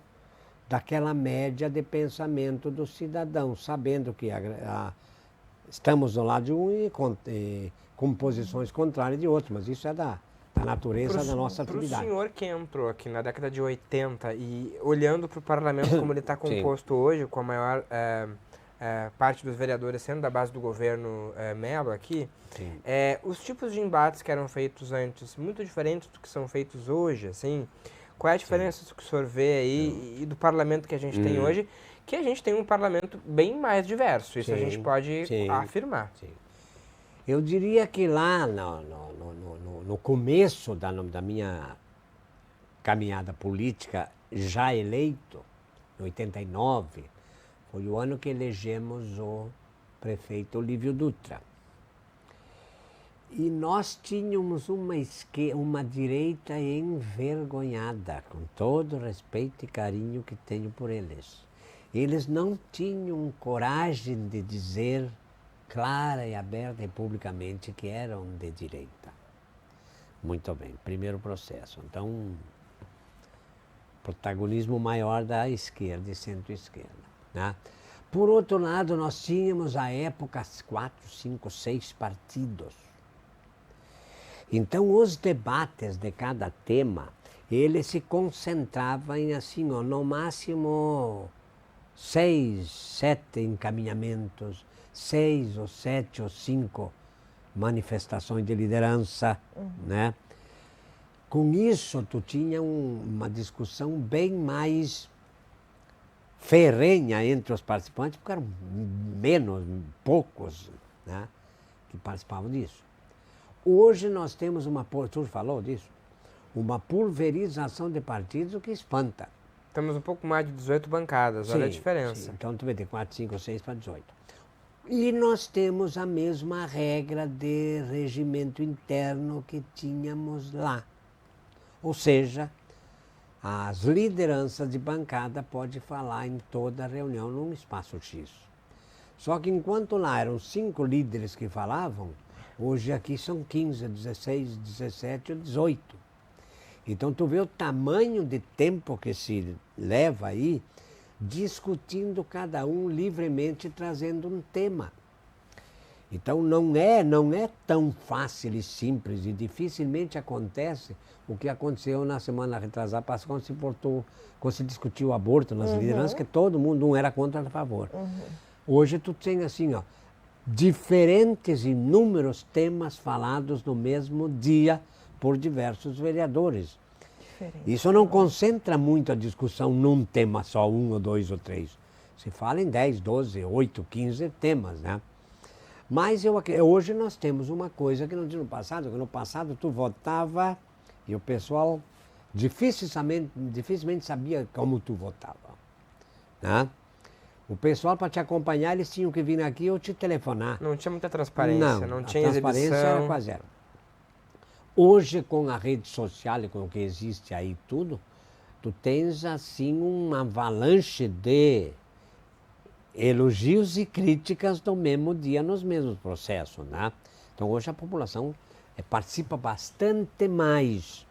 daquela média de pensamento do cidadão, sabendo que estamos do lado de um e com posições contrárias de outro, mas isso é da natureza da nossa atividade. Para o senhor que entrou aqui na década de 80 e olhando para o parlamento como ele está composto hoje, com a maior parte dos vereadores sendo da base do governo Mello aqui, os tipos de embates que eram feitos antes, muito diferentes do que são feitos hoje, assim, qual é a diferença do que o senhor vê aí e do parlamento que a gente tem hoje? Que a gente tem um parlamento bem mais diverso, isso a gente pode afirmar. Sim. Eu diria que lá no começo da minha caminhada política, já eleito, em 89, foi o ano que elegemos o prefeito Olívio Dutra. E nós tínhamos uma direita envergonhada, com todo o respeito e carinho que tenho por eles. eles não tinham coragem de dizer clara e aberta e publicamente que eram de direita. Muito bem, primeiro processo. Então, protagonismo maior da esquerda e centro-esquerda, né? Por outro lado, nós tínhamos à época 4, 5, 6 partidos. Então, os debates de cada tema, ele se concentrava em assim, ó, no máximo 6, 7 encaminhamentos, 6 ou 7 ou 5 manifestações de liderança, né? Com isso, tu tinha uma discussão bem mais ferrenha entre os participantes, porque eram poucos, né, que participavam disso. Hoje nós temos tu falou disso, uma pulverização de partidos que espanta. Temos um pouco mais de 18 bancadas, olha a diferença. Sim. Então tu vai ter 4, 5, 6 para 18. E nós temos a mesma regra de regimento interno que tínhamos lá. Ou seja, as lideranças de bancada podem falar em toda reunião num espaço X. Só que enquanto lá eram 5 líderes que falavam, hoje aqui são 15, 16, 17 ou 18. Então tu vê o tamanho de tempo que se leva aí, discutindo cada um livremente, trazendo um tema. Então não é tão fácil e simples, e dificilmente acontece o que aconteceu na semana retrasada, quando se discutiu o aborto nas lideranças, que todo mundo, um era contra, outro a favor. Hoje tu tem assim, ó, diferentes, inúmeros temas falados no mesmo dia por diversos vereadores. Isso não concentra muito a discussão num tema só, 1 ou 2 ou 3. Se fala em 10, 12, 8, 15 temas, né? Mas hoje nós temos uma coisa que não tinha no passado, que no passado tu votava e o pessoal dificilmente sabia como tu votava, né? O pessoal, para te acompanhar, eles tinham que vir aqui ou te telefonar. Não tinha muita transparência, não tinha exibição. A transparência era quase zero. Hoje, com a rede social e com o que existe aí tudo, tu tens assim uma avalanche de elogios e críticas no mesmo dia, nos mesmos processos, né? Então hoje a população participa bastante mais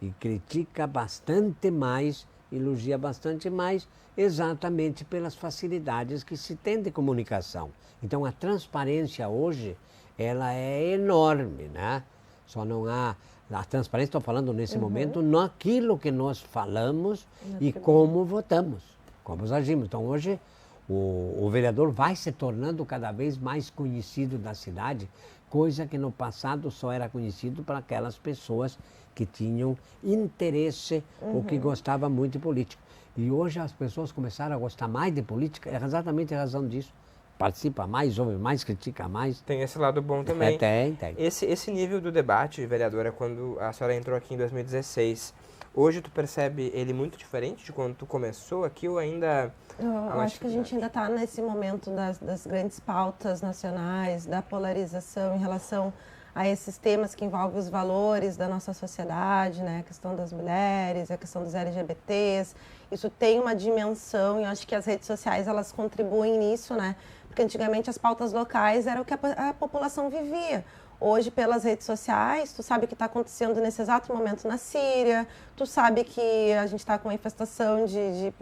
e critica bastante mais, elogia bastante mais, exatamente pelas facilidades que se tem de comunicação. Então a transparência hoje, ela é enorme, né? Só não há... A transparência, estou falando nesse momento, naquilo que nós falamos e como votamos, como agimos. Então hoje o vereador vai se tornando cada vez mais conhecido da cidade, coisa que no passado só era conhecido para aquelas pessoas que tinham interesse ou que gostavam muito de política. E hoje as pessoas começaram a gostar mais de política, é exatamente a razão disso. Participa mais, ouve mais, critica mais. Tem esse lado bom também. Tem. Esse nível do debate, vereadora, quando a senhora entrou aqui em 2016, hoje tu percebe ele muito diferente de quando tu começou aqui ou ainda... Eu acho que a gente ainda está nesse momento das grandes pautas nacionais, da polarização em relação a esses temas que envolvem os valores da nossa sociedade, né? A questão das mulheres, a questão dos LGBTs. Isso tem uma dimensão e eu acho que as redes sociais elas contribuem nisso, né? Porque antigamente as pautas locais eram o que a população vivia. Hoje, pelas redes sociais, tu sabe o que está acontecendo nesse exato momento na Síria, tu sabe que a gente está com uma infestação de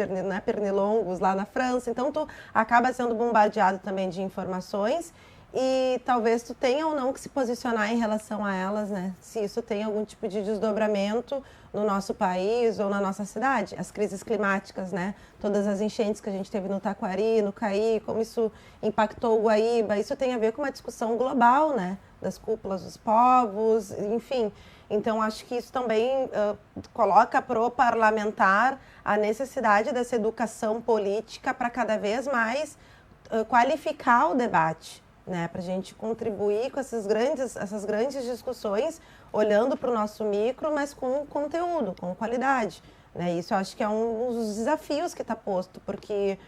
pernilongos lá na França, então tu acaba sendo bombardeado também de informações e talvez tu tenha ou não que se posicionar em relação a elas, né? Se isso tem algum tipo de desdobramento no nosso país ou na nossa cidade. As crises climáticas, né? Todas as enchentes que a gente teve no Taquari, no Caí, como isso impactou o Guaíba, isso tem a ver com uma discussão global, né? Das cúpulas dos povos, enfim. Então, acho que isso também coloca para o parlamentar a necessidade dessa educação política para cada vez mais qualificar o debate, né? Para a gente contribuir com essas grandes discussões, olhando para o nosso micro, mas com conteúdo, com qualidade, né? Isso eu acho que é um dos desafios que está posto, porque...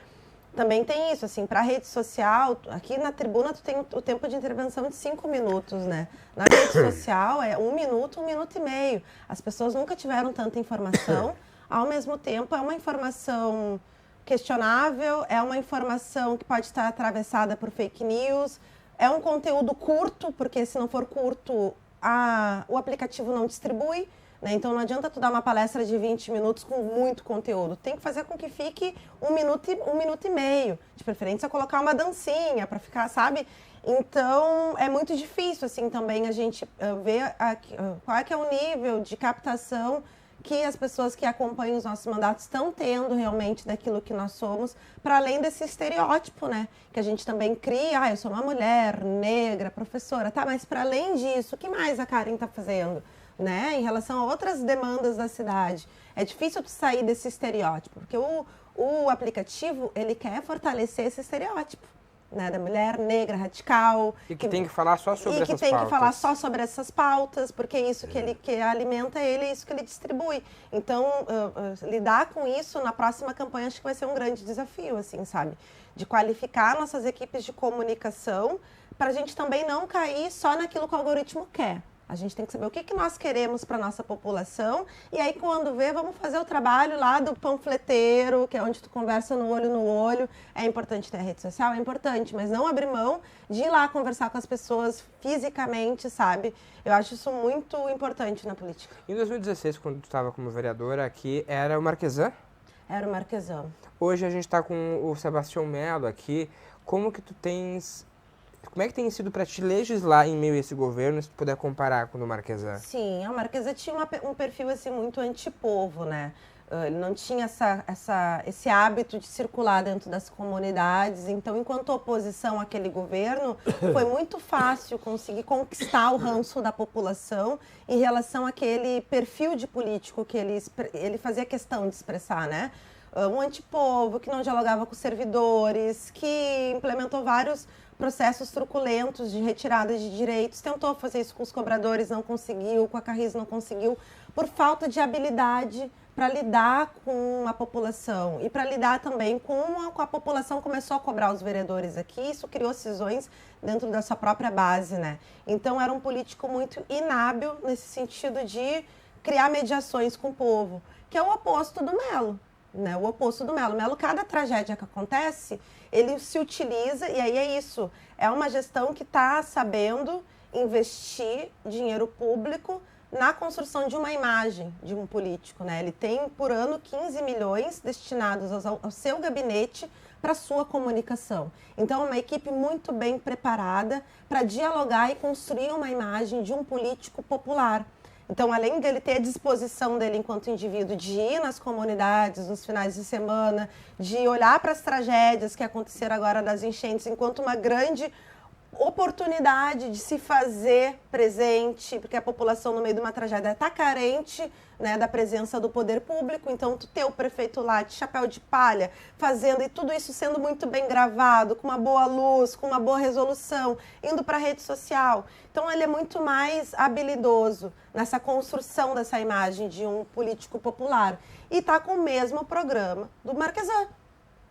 Também tem isso, assim, para a rede social, aqui na tribuna tu tem o tempo de intervenção de 5 minutos, né? Na rede social é 1 minuto, 1 minuto e meio. As pessoas nunca tiveram tanta informação, ao mesmo tempo é uma informação questionável, é uma informação que pode estar atravessada por fake news, é um conteúdo curto, porque se não for curto, o aplicativo não distribui, né? Então não adianta tu dar uma palestra de 20 minutos com muito conteúdo. Tem que fazer com que fique um minuto e meio. De preferência, colocar uma dancinha para ficar, sabe? Então é muito difícil assim também a gente ver qual é que é o nível de captação que as pessoas que acompanham os nossos mandatos estão tendo realmente daquilo que nós somos, para além desse estereótipo, né? Que a gente também cria, eu sou uma mulher negra, professora, tá? Mas para além disso, o que mais a Karen está fazendo, né? Em relação a outras demandas da cidade. É difícil tu sair desse estereótipo, porque o aplicativo, ele quer fortalecer esse estereótipo. Né, da mulher negra radical. E que tem que falar só sobre essas pautas. E que tem que falar só sobre essas pautas, porque é isso que alimenta ele, é isso que ele distribui. Então, lidar com isso na próxima campanha acho que vai ser um grande desafio, assim, sabe? De qualificar nossas equipes de comunicação para a gente também não cair só naquilo que o algoritmo quer. A gente tem que saber o que nós queremos para a nossa população e aí quando vê, vamos fazer o trabalho lá do panfleteiro, que é onde tu conversa no olho. É importante ter a rede social? É importante, mas não abrir mão de ir lá conversar com as pessoas fisicamente, sabe? Eu acho isso muito importante na política. Em 2016, quando tu estava como vereadora aqui, era o Marquesan? Era o Marquesan. Hoje a gente está com o Sebastião Melo aqui. Como é que tem sido para te legislar em meio a esse governo, se tu puder comparar com o Marquesan? Sim, a Marquesan tinha um perfil assim, muito antipovo, né? Ele não tinha esse hábito de circular dentro das comunidades. Então, enquanto oposição àquele governo, foi muito fácil conseguir conquistar o ranço da população em relação àquele perfil de político que ele fazia questão de expressar, né? Um antipovo, que não dialogava com os servidores, que implementou vários processos truculentos de retirada de direitos, tentou fazer isso com os cobradores, não conseguiu, com a Carris não conseguiu, por falta de habilidade para lidar com a população e para lidar também com a população começou a cobrar os vereadores aqui, isso criou cisões dentro da sua própria base, né? Então era um político muito inábil nesse sentido de criar mediações com o povo, que é o oposto do Melo. Né, o oposto do Melo. Melo, cada tragédia que acontece, ele se utiliza, e aí é isso. É uma gestão que está sabendo investir dinheiro público na construção de uma imagem de um político. Né? Ele tem, por ano, 15 milhões destinados ao seu gabinete para a sua comunicação. Então, é uma equipe muito bem preparada para dialogar e construir uma imagem de um político popular. Então, além dele ter a disposição dele enquanto indivíduo de ir nas comunidades nos finais de semana, de olhar para as tragédias que aconteceram agora das enchentes enquanto uma grande oportunidade de se fazer presente, porque a população no meio de uma tragédia está carente, né, da presença do poder público, então tu ter o prefeito lá de chapéu de palha fazendo e tudo isso sendo muito bem gravado, com uma boa luz, com uma boa resolução, indo para a rede social. Então ele é muito mais habilidoso nessa construção dessa imagem de um político popular e está com o mesmo programa do Marquesan.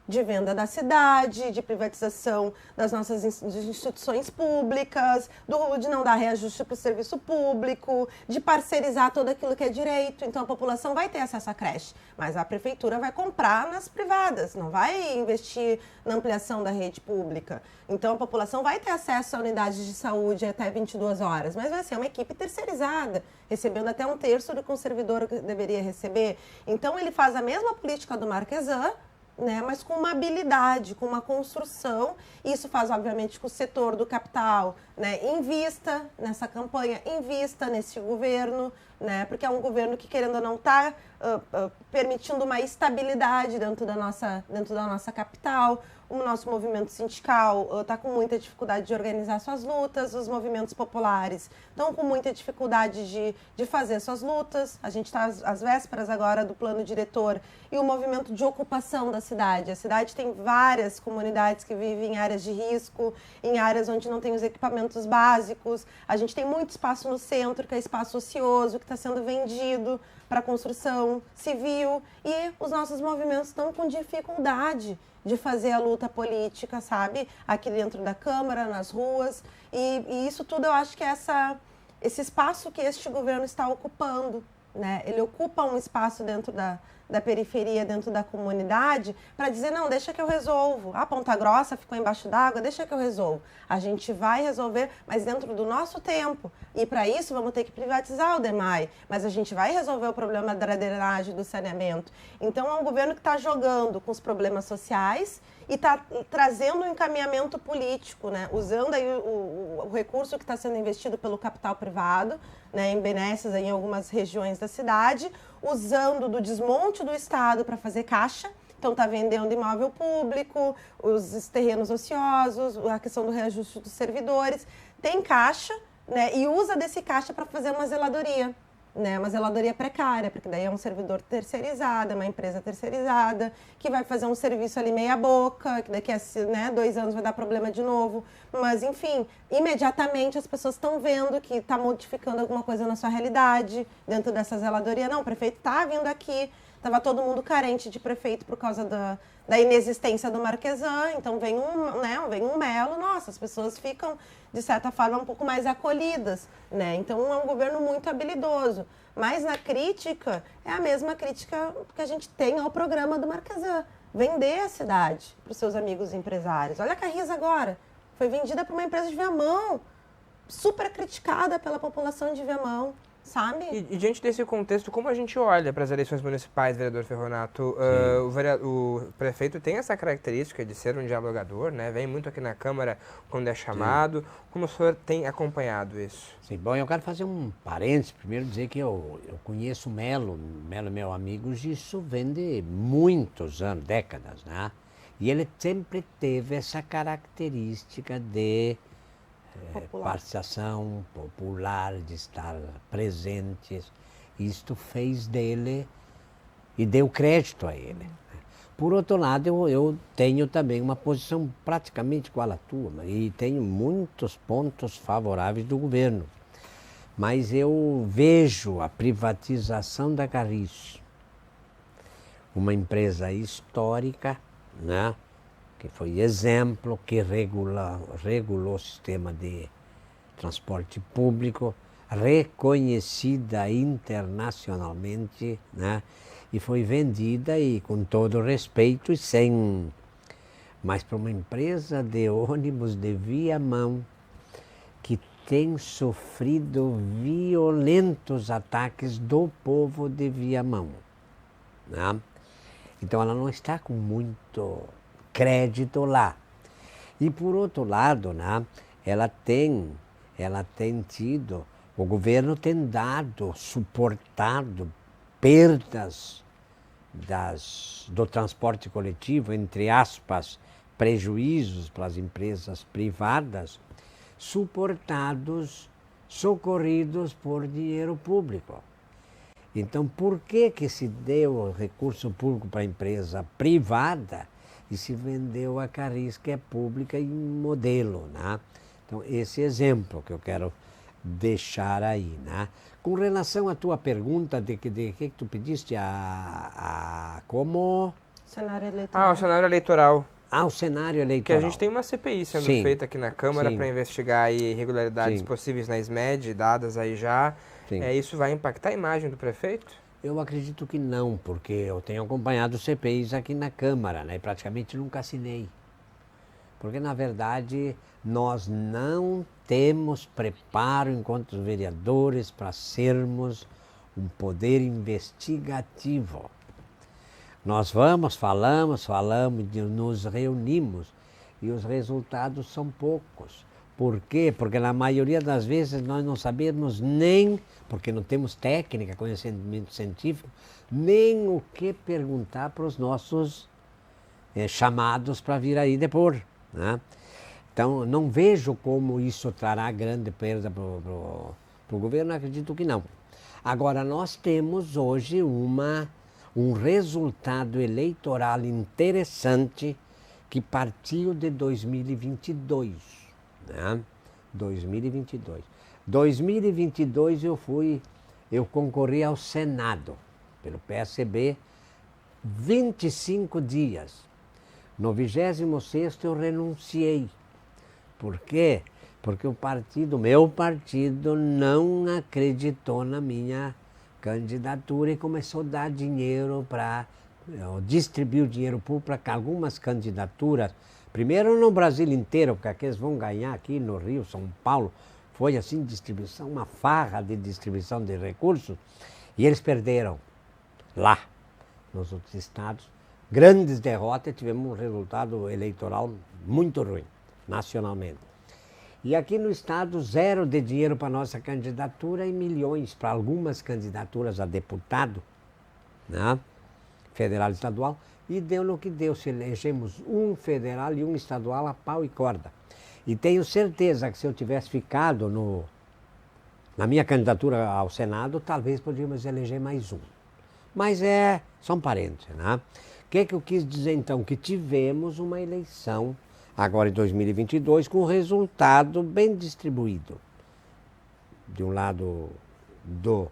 De venda da cidade, de privatização das nossas instituições públicas, de não dar reajuste para o serviço público, de parcerizar tudo aquilo que é direito. Então, a população vai ter acesso à creche, mas a prefeitura vai comprar nas privadas, não vai investir na ampliação da rede pública. Então, a população vai ter acesso a unidades de saúde até 22 horas, mas vai ser uma equipe terceirizada, recebendo até 1/3 do que um servidor deveria receber. Então, ele faz a mesma política do Marquesan, né, mas com uma habilidade, com uma construção. Isso faz, obviamente, que o setor do capital, né, invista nessa campanha, invista nesse governo, né, porque é um governo que, querendo ou não, está permitindo uma estabilidade dentro da nossa capital. O nosso movimento sindical está com muita dificuldade de organizar suas lutas, os movimentos populares estão com muita dificuldade de fazer suas lutas. A gente está às vésperas agora do plano diretor e o movimento de ocupação da cidade. A cidade tem várias comunidades que vivem em áreas de risco, em áreas onde não tem os equipamentos básicos. A gente tem muito espaço no centro, que é espaço ocioso, que está sendo vendido para construção civil, e os nossos movimentos estão com dificuldade de fazer a luta política, sabe? Aqui dentro da Câmara, nas ruas, e isso tudo eu acho que é esse espaço que este governo está ocupando, né? Ele ocupa um espaço dentro da periferia dentro da comunidade para dizer, não, deixa que eu resolvo. A Ponta Grossa ficou embaixo d'água, deixa que eu resolvo. A gente vai resolver, mas dentro do nosso tempo. E para isso vamos ter que privatizar o DEMAI. Mas a gente vai resolver o problema da drenagem, do saneamento. Então é um governo que está jogando com os problemas sociais e está trazendo um encaminhamento político, né? Usando aí o recurso que está sendo investido pelo capital privado, né, em benesses em algumas regiões da cidade, usando do desmonte do Estado para fazer caixa. Então, está vendendo imóvel público, os terrenos ociosos, a questão do reajuste dos servidores. Tem caixa, né, e usa desse caixa para fazer uma zeladoria. Né, uma zeladoria precária, porque daí é um servidor terceirizado, é uma empresa terceirizada, que vai fazer um serviço ali meia boca, que daqui a 2 anos vai dar problema de novo. Mas, enfim, imediatamente as pessoas estão vendo que está modificando alguma coisa na sua realidade, dentro dessa zeladoria. Não, o prefeito está vindo aqui, estava todo mundo carente de prefeito por causa da inexistência do Marquesan, então vem um Melo, nossa, as pessoas ficam, de certa forma, um pouco mais acolhidas, né? Então é um governo muito habilidoso. Mas na crítica, é a mesma crítica que a gente tem ao programa do Marquesan, vender a cidade para os seus amigos empresários. Olha a Carris agora, foi vendida para uma empresa de Viamão, super criticada pela população de Viamão. Sabe? E diante desse contexto, como a gente olha para as eleições municipais, vereador Ferronato? O prefeito tem essa característica de ser um dialogador, né? Vem muito aqui na Câmara quando é chamado. Sim. Como o senhor tem acompanhado isso? Sim, bom, eu quero fazer um parênteses. Primeiro dizer que eu conheço o Melo é meu amigo, isso vem de muitos anos, décadas, né? E ele sempre teve essa característica de participação popular, de estar presentes. Isto fez dele e deu crédito a ele. Por outro lado, eu tenho também uma posição praticamente igual à tua, e tenho muitos pontos favoráveis do governo. Mas eu vejo a privatização da Carris, uma empresa histórica, né? Que foi exemplo, que regulou o sistema de transporte público, reconhecida internacionalmente, né? E foi vendida e com todo respeito e sem... Mas para uma empresa de ônibus de Viamão, que tem sofrido violentos ataques do povo de Viamão, né? Então ela não está com muito crédito lá. E por outro lado, né, ela tem tido, o governo tem suportado perdas do transporte coletivo, entre aspas, prejuízos para as empresas privadas, socorridos por dinheiro público. Então, por que se deu recurso público para a empresa privada e se vendeu a Carris, que é pública e modelo, né? Então, esse exemplo que eu quero deixar aí, né? Com relação à tua pergunta de que tu pediste como... Cenário eleitoral. O cenário eleitoral. O cenário eleitoral. Que a gente tem uma CPI sendo feita aqui na Câmara para investigar aí irregularidades possíveis na SMED, dadas aí já. Isso vai impactar a imagem do prefeito? Eu acredito que não, porque eu tenho acompanhado CPIs aqui na Câmara, né? E praticamente nunca assinei. Porque, na verdade, nós não temos preparo enquanto vereadores para sermos um poder investigativo. Nós falamos, nos reunimos e os resultados são poucos. Por quê? Porque na maioria das vezes nós não sabemos nem, porque não temos técnica, conhecimento científico, nem o que perguntar para os nossos chamados para vir aí depor, né? Então, não vejo como isso trará grande perda para o governo, acredito que não. Agora, nós temos hoje um resultado eleitoral interessante que partiu de 2022. Né? 2022. 2022 eu concorri ao Senado, pelo PSB, 25 dias. No 26º eu renunciei. Por quê? Porque meu partido não acreditou na minha candidatura e começou a dar dinheiro para distribuir o dinheiro público para algumas candidaturas. Primeiro no Brasil inteiro, porque aqueles vão ganhar aqui no Rio, São Paulo. Foi assim, distribuição, uma farra de distribuição de recursos. E eles perderam lá, nos outros estados. Grandes derrotas, tivemos um resultado eleitoral muito ruim, nacionalmente. E aqui no estado, zero de dinheiro para nossa candidatura e milhões para algumas candidaturas a deputado, né? Federal e estadual, e deu no que deu. Se elegemos um federal e um estadual a pau e corda. E tenho certeza que se eu tivesse ficado na minha candidatura ao Senado, talvez podíamos eleger mais um. Mas são parentes, né? O que eu quis dizer então? Que tivemos uma eleição, agora em 2022, com resultado bem distribuído. De um lado do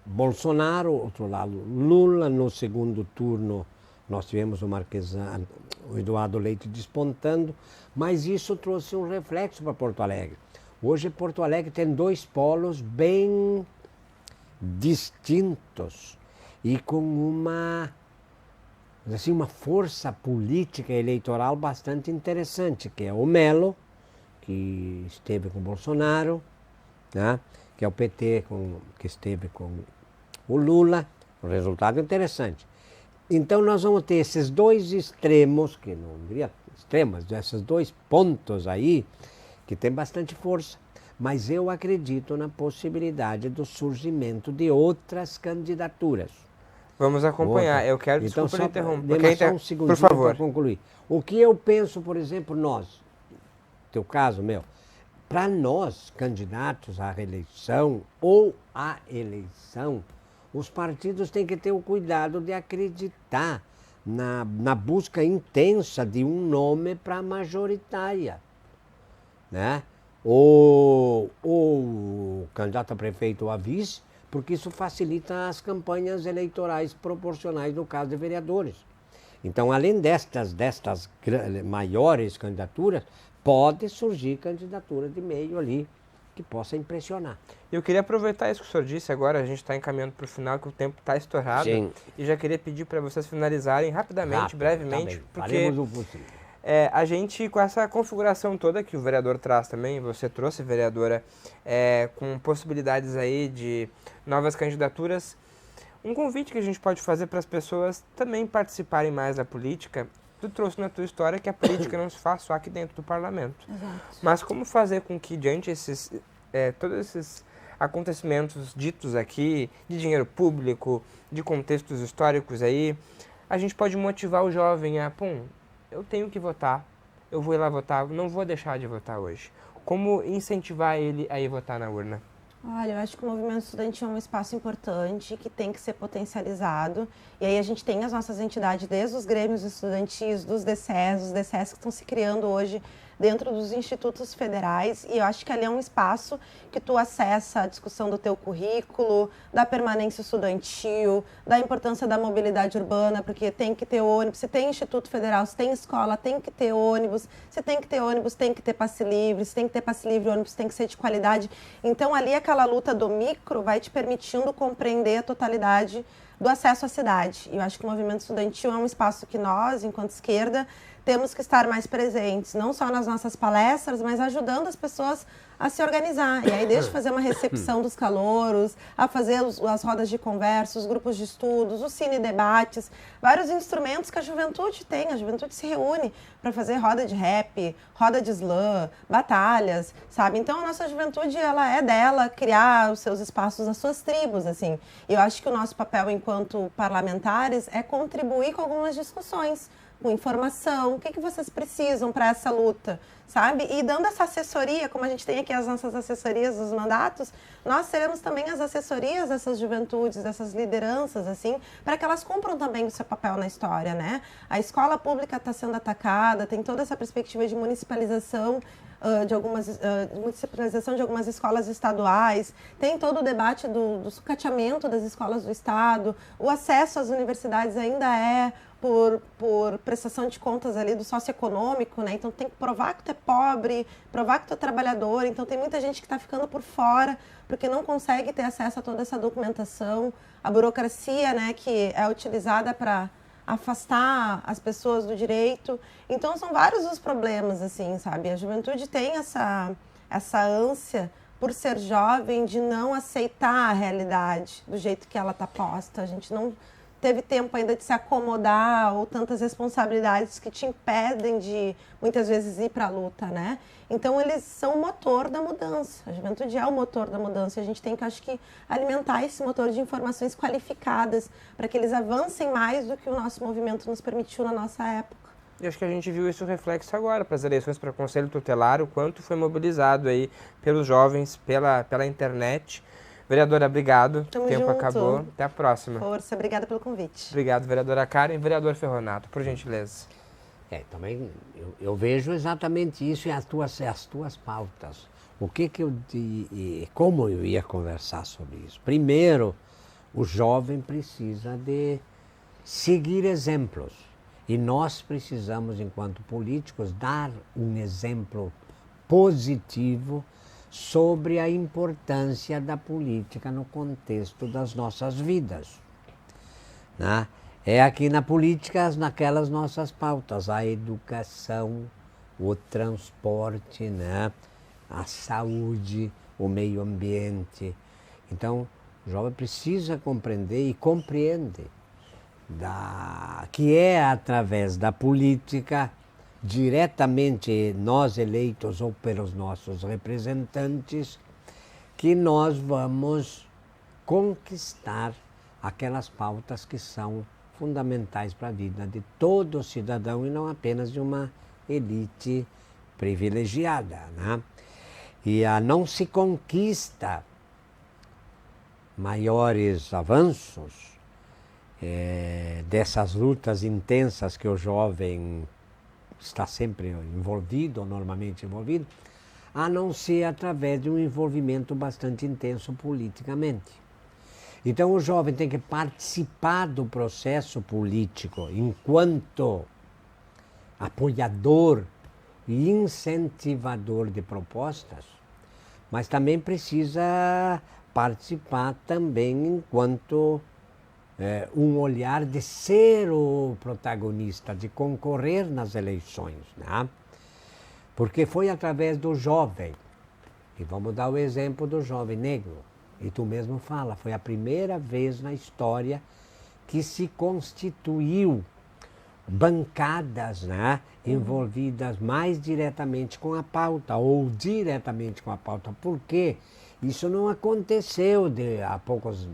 Bolsonaro, outro lado Lula. No segundo turno nós tivemos o Eduardo Leite despontando, mas isso trouxe um reflexo para Porto Alegre. Hoje Porto Alegre tem dois polos bem distintos e com uma força política eleitoral bastante interessante, que é o Melo, que esteve com o Bolsonaro, né? Que é o PT que esteve com o Lula, um resultado interessante. Então nós vamos ter esses dois extremos, que não diria extremos, esses dois pontos aí, que tem bastante força. Mas eu acredito na possibilidade do surgimento de outras candidaturas. Vamos acompanhar. Eu quero, então, desculpa interromper. Só um segundinho para concluir. O que eu penso, por exemplo, nós, teu caso, meu, para nós, candidatos à reeleição ou à eleição, os partidos têm que ter o cuidado de acreditar na busca intensa de um nome para a majoritária, né? Ou o candidato a prefeito ou a vice, porque isso facilita as campanhas eleitorais proporcionais no caso de vereadores. Então, além destas maiores candidaturas, pode surgir candidatura de meio ali que possa impressionar. Eu queria aproveitar isso que o senhor disse agora, a gente está encaminhando para o final, que o tempo está estourado. Sim. E já queria pedir para vocês finalizarem rapidamente, brevemente, tá porque faremos o possível. A gente, com essa configuração toda que o vereador traz também, você trouxe, vereadora, com possibilidades aí de novas candidaturas, um convite que a gente pode fazer para as pessoas também participarem mais da política. Tu trouxe na tua história que a política não se faz só aqui dentro do parlamento. Exato. Mas como fazer com que, diante todos esses acontecimentos ditos aqui, de dinheiro público, de contextos históricos aí, a gente pode motivar o jovem a, eu tenho que votar, eu vou ir lá votar, não vou deixar de votar hoje. Como incentivar ele a ir votar na urna? Olha, eu acho que o movimento estudantil é um espaço importante que tem que ser potencializado. E aí a gente tem as nossas entidades, desde os grêmios estudantis, dos DCEs, os DCEs que estão se criando hoje dentro dos institutos federais, e eu acho que ali é um espaço que tu acessa a discussão do teu currículo, da permanência estudantil, da importância da mobilidade urbana, porque tem que ter ônibus, se tem instituto federal, se tem escola, tem que ter ônibus, se tem que ter ônibus, tem que ter passe livre, se tem que ter passe livre, o ônibus tem que ser de qualidade. Então ali aquela luta do micro vai te permitindo compreender a totalidade do acesso à cidade. E eu acho que o movimento estudantil é um espaço que nós, enquanto esquerda, temos que estar mais presentes, não só nas nossas palestras, mas ajudando as pessoas a se organizar. E aí, desde fazer uma recepção dos calouros, a fazer as rodas de conversa, os grupos de estudos, os cine-debates, vários instrumentos que a juventude tem. A juventude se reúne para fazer roda de rap, roda de slam, batalhas, sabe? Então, a nossa juventude, ela é dela criar os seus espaços, as suas tribos, assim. E eu acho que o nosso papel enquanto parlamentares é contribuir com algumas discussões, com informação, o que vocês precisam para essa luta, sabe? E dando essa assessoria, como a gente tem aqui as nossas assessorias dos mandatos, nós seremos também as assessorias dessas juventudes, dessas lideranças, assim, para que elas cumpram também o seu papel na história, né? A escola pública está sendo atacada, tem toda essa perspectiva de municipalização municipalização de algumas escolas estaduais, tem todo o debate do sucateamento das escolas do Estado, o acesso às universidades ainda é por prestação de contas ali do socioeconômico, né? Então tem que provar que tu é pobre, provar que tu é trabalhador. Então tem muita gente que está ficando por fora porque não consegue ter acesso a toda essa documentação. A burocracia, né, que é utilizada para afastar as pessoas do direito. Então são vários os problemas, assim, sabe? A juventude tem essa ânsia por ser jovem de não aceitar a realidade do jeito que ela está posta. A gente não teve tempo ainda de se acomodar ou tantas responsabilidades que te impedem de, muitas vezes, ir para a luta, né? Então, eles são o motor da mudança. A juventude é o motor da mudança. E a gente tem que, acho que, alimentar esse motor de informações qualificadas para que eles avancem mais do que o nosso movimento nos permitiu na nossa época. E acho que a gente viu isso reflexo agora para as eleições para o Conselho Tutelar, o quanto foi mobilizado aí pelos jovens, pela internet. Vereadora, obrigado. Tamo O tempo junto. acabou. Até a próxima. Força, obrigada pelo convite. Obrigado, vereadora Karen. Vereador Ferronato, por gentileza. Também eu vejo exatamente isso e as tuas pautas. Como eu ia conversar sobre isso? Primeiro, o jovem precisa de seguir exemplos. E nós precisamos, enquanto políticos, dar um exemplo positivo sobre a importância da política no contexto das nossas vidas, né? É aqui na política, naquelas nossas pautas, a educação, o transporte, né? A saúde, o meio ambiente. Então, o jovem precisa compreender e compreende que é através da política, diretamente nós eleitos ou pelos nossos representantes, que nós vamos conquistar aquelas pautas que são fundamentais para a vida de todo cidadão e não apenas de uma elite privilegiada, né? E não se conquista maiores avanços dessas lutas intensas que o jovem está sempre envolvido, ou normalmente envolvido, a não ser através de um envolvimento bastante intenso politicamente. Então o jovem tem que participar do processo político enquanto apoiador e incentivador de propostas, mas também precisa participar também enquanto um olhar de ser o protagonista, de concorrer nas eleições, né? Porque foi através do jovem, e vamos dar o exemplo do jovem negro, e tu mesmo fala, foi a primeira vez na história que se constituiu bancadas, né, envolvidas mais diretamente com a pauta, ou diretamente com a pauta. Por quê? Isso não aconteceu há poucos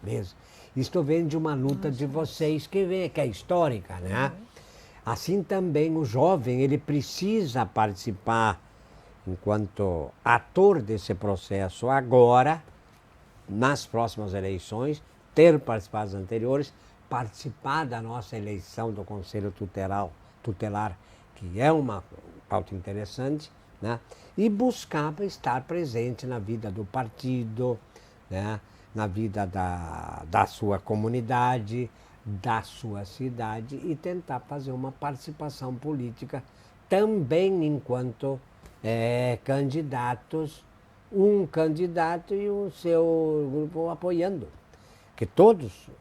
meses. Isto vem de uma luta de vocês que é histórica, né? Assim também o jovem, ele precisa participar enquanto ator desse processo agora, nas próximas eleições, ter participado das anteriores, participar da nossa eleição do Conselho Tutelar, que é uma pauta interessante, né? E buscar estar presente na vida do partido, né? Na vida da sua comunidade, da sua cidade e tentar fazer uma participação política também enquanto candidatos, um candidato e o seu grupo apoiando, que todos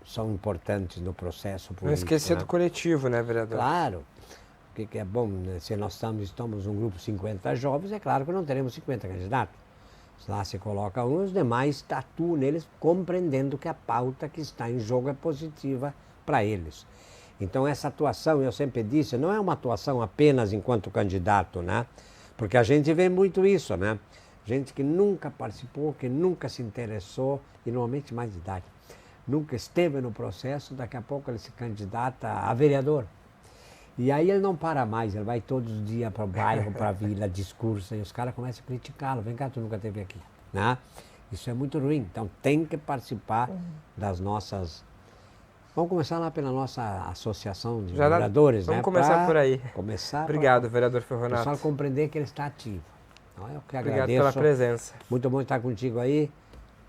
são importantes no processo político. Não esquecer, né, do coletivo, né, vereador? Claro, que é bom, né? Se nós estamos um grupo de 50 jovens, é claro que não teremos 50 candidatos. Lá se coloca um, os demais atuam neles, compreendendo que a pauta que está em jogo é positiva para eles. Então essa atuação, eu sempre disse, não é uma atuação apenas enquanto candidato, né? Porque a gente vê muito isso, né? Gente que nunca participou, que nunca se interessou, e normalmente mais de idade, nunca esteve no processo, daqui a pouco ele se candidata a vereador. E aí ele não para mais, ele vai todos os dias para o bairro, para a vila, discursa, e os caras começam a criticá-lo. Vem cá, tu nunca esteve aqui, né? Isso é muito ruim. Então tem que participar das nossas... Vamos começar lá pela nossa associação de moradores, né? Vamos começar por aí. Obrigado, vereador Ferronato. O pessoal compreender que ele está ativo. Então, eu que Obrigado agradeço. pela presença. Muito bom estar contigo aí,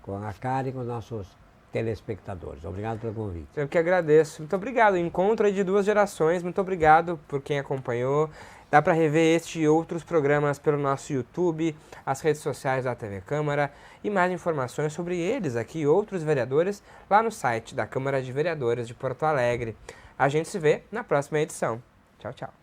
com a Karen, com os nossos telespectadores. Obrigado pelo convite. Eu que agradeço. Muito obrigado. Encontro aí de duas gerações. Muito obrigado por quem acompanhou. Dá para rever este e outros programas pelo nosso YouTube, as redes sociais da TV Câmara e mais informações sobre eles aqui e outros vereadores lá no site da Câmara de Vereadores de Porto Alegre. A gente se vê na próxima edição. Tchau, tchau.